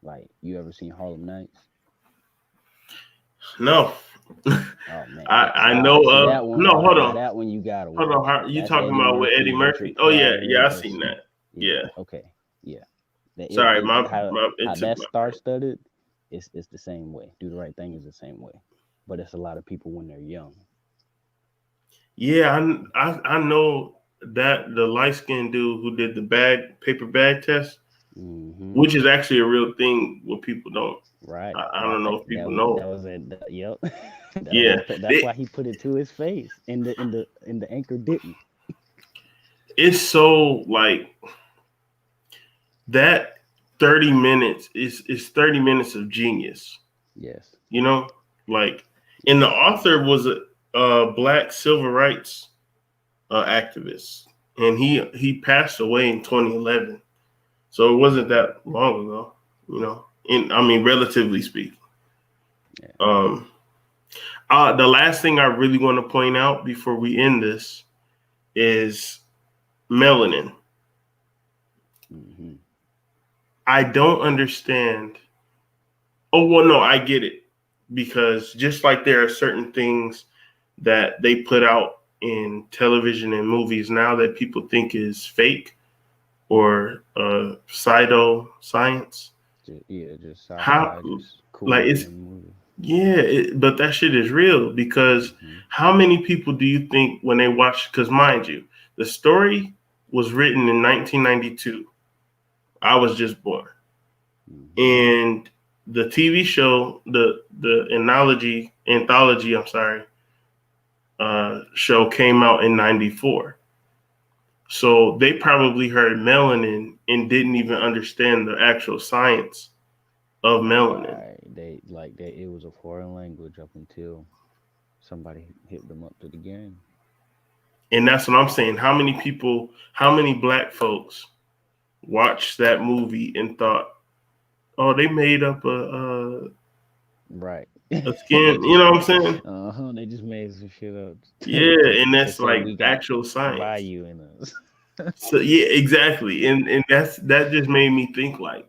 Like, you ever seen Harlem Nights? No. Oh man, I know of that one. No, hold on. That one you gotta watch. Hold on, you talking about with Eddie Murphy? Oh yeah, I seen that. Yeah. Okay. Yeah. Sorry, how that star studded it's the same way. Do the Right Thing is the same way, but it's a lot of people when they're young. Yeah, I know that the light skinned dude who did the paper bag test, which is actually a real thing. What people don't. Right. I don't know if people know. That was it. Yep. Yeah. That's why he put it to his face, and the anchor didn't. It's so like that 30 minutes is 30 minutes of genius. Yes. You know, like, and the author was a black civil rights activist, and he passed away in 2011, so it wasn't that long ago. You know, I mean, relatively speaking. Yeah. The last thing I really want to point out before we end this is melanin. I don't understand. Oh, well, no, I get it. Because just like there are certain things that they put out in television and movies now that people think is fake or pseudoscience. Yeah, just how cool like it's but that shit is real because how many people do you think when they watch? Because mind you, the story was written in 1992. I was just born, and the TV show, the anthology, I'm sorry, show came out in 94. So they probably heard melanin and didn't even understand the actual science of melanin. Right. It was a foreign language up until somebody hit them up to the game. And that's what I'm saying. How many black folks watched that movie and thought, oh, they made up a right a skin, you know what I'm saying? They just made some shit up. Yeah, and that's like actual science. Value in us. So yeah, exactly. And that just made me think, like,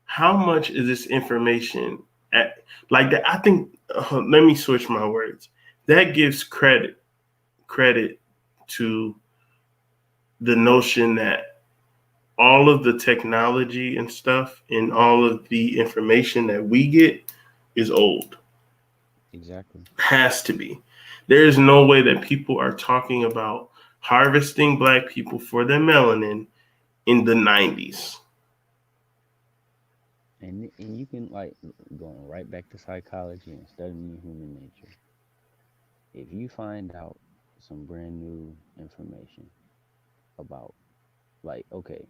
how much is this information like that? I think let me switch my words. That gives credit to the notion that all of the technology and stuff and all of the information that we get is old. Exactly. Has to be. There is no way that people are talking about harvesting black people for their melanin in the 90s. And you can, like, going right back to psychology and studying human nature. If you find out some brand new information about, like, okay,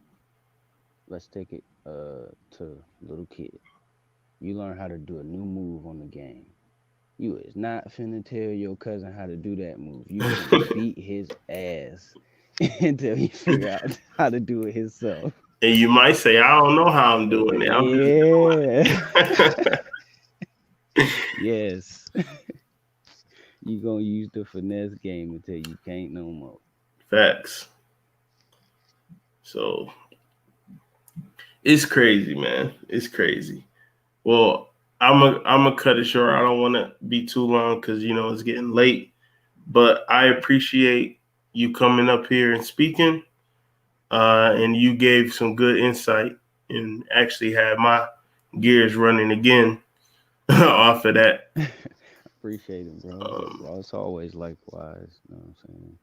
let's take it to little kid. You learn how to do a new move on the game. You is not finna tell your cousin how to do that move. You finna beat his ass until he figure out how to do it himself. And you might say, I don't know how I'm doing it. I'm just doing Yeah. Yes. You gonna use the finesse game until you can't no more. Facts. So it's crazy, man. It's crazy. Well, I'm a cut it short. I don't want to be too long because it's getting late. But I appreciate you coming up here and speaking. And you gave some good insight and actually had my gears running again off of that. Appreciate it, bro. Well, it's always likewise. You know what I'm saying?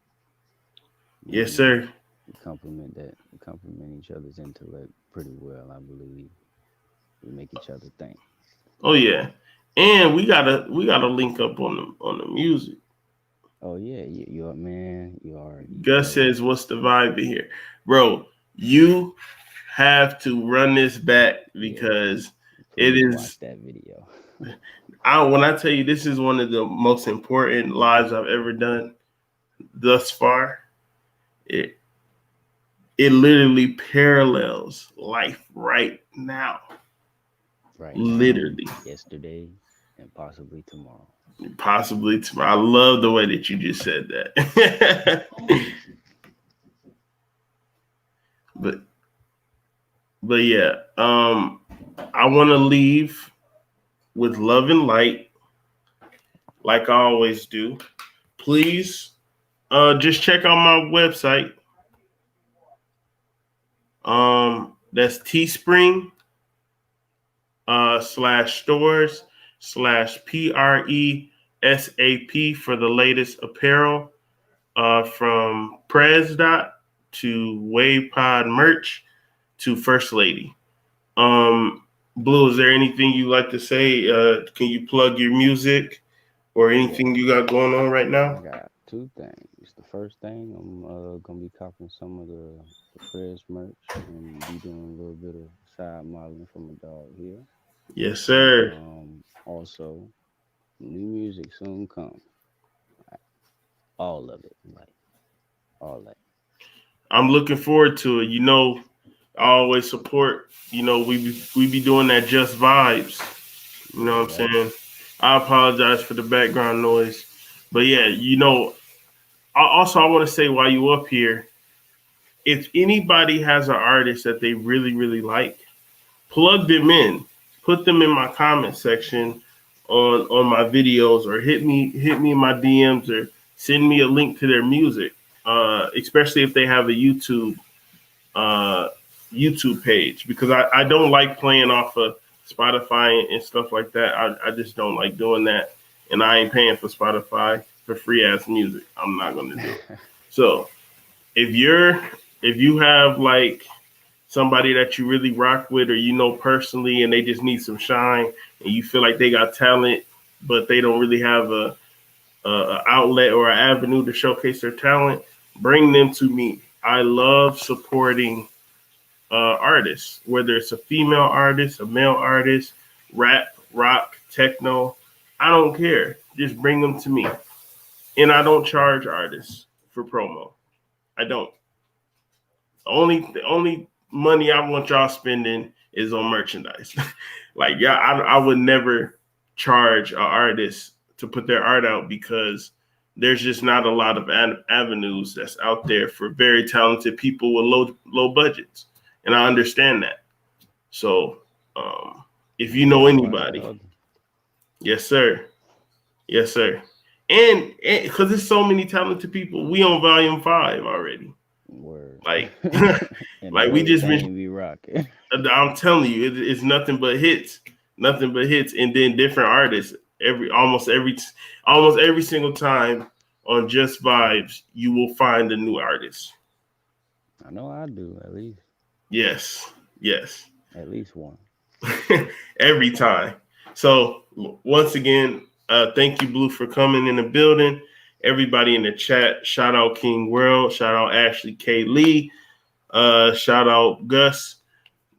Yes, sir. We compliment each other's intellect pretty well, I believe. We make each other think. Oh yeah, and we gotta link up on the music. Oh yeah, you're man. You are. Gus says, "What's the vibe in here, bro? You have to run this back because it is." Watch that video. When I tell you this is one of the most important lives I've ever done thus far, it literally parallels life right now. Right. Literally. Yesterday and possibly tomorrow. Possibly tomorrow. I love the way that you just said that. but yeah, I want to leave with love and light, like I always do. Please, just check out my website. That's Teespring /stores/PRESAP for the latest apparel, from Prez Dot to Wavepod merch to First Lady. Blue, is there anything you like to say? Can you plug your music or anything you got going on right now? I got two things. The first thing, I'm gonna be copying some of the Prez merch and be doing a little bit of side modeling for my dog here. Yes, sir. Also, new music soon come. All of it, like all that. I'm looking forward to it. I always support. We be doing that just vibes. You know what I'm saying? I apologize for the background noise, but yeah, I want to say while you up here, if anybody has an artist that they really, really like, plug them in, put them in my comment section on my videos, or hit me in my DMs, or send me a link to their music, especially if they have a YouTube page, because I don't like playing off of Spotify and stuff like that. I just don't like doing that, and I ain't paying for Spotify for free ass music. I'm not gonna do it. So if you have like somebody that you really rock with, or personally, and they just need some shine, and you feel like they got talent, but they don't really have a outlet or an avenue to showcase their talent, bring them to me. I love supporting artists, whether it's a female artist, a male artist, rap, rock, techno. I don't care. Just bring them to me. And I don't charge artists for promo. I don't. The only money I want y'all spending is on merchandise. Like, yeah, I would never charge an artist to put their art out, because there's just not a lot of avenues that's out there for very talented people with low budgets. And I understand that. So if you know anybody, yes, sir. Yes, sir. And because there's so many talented people, we on volume 5 already. Word. Like, like we just be rocking. I'm telling you, it's nothing but hits, and then different artists. Almost every single time on Just Vibes, you will find a new artist. I know I do, at least. Yes. At least one. Every time. So once again, thank you, Blue, for coming in the building. Everybody in the chat, shout out King World, shout out Ashley K. Lee, shout out Gus.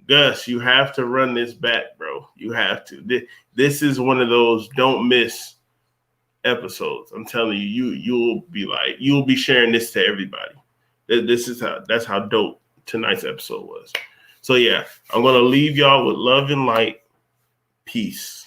Gus, you have to run this back, bro. You have to. This is one of those don't miss episodes. I'm telling you, you'll be sharing this to everybody. That's how dope tonight's episode was. So yeah, I'm gonna leave y'all with love and light. Peace.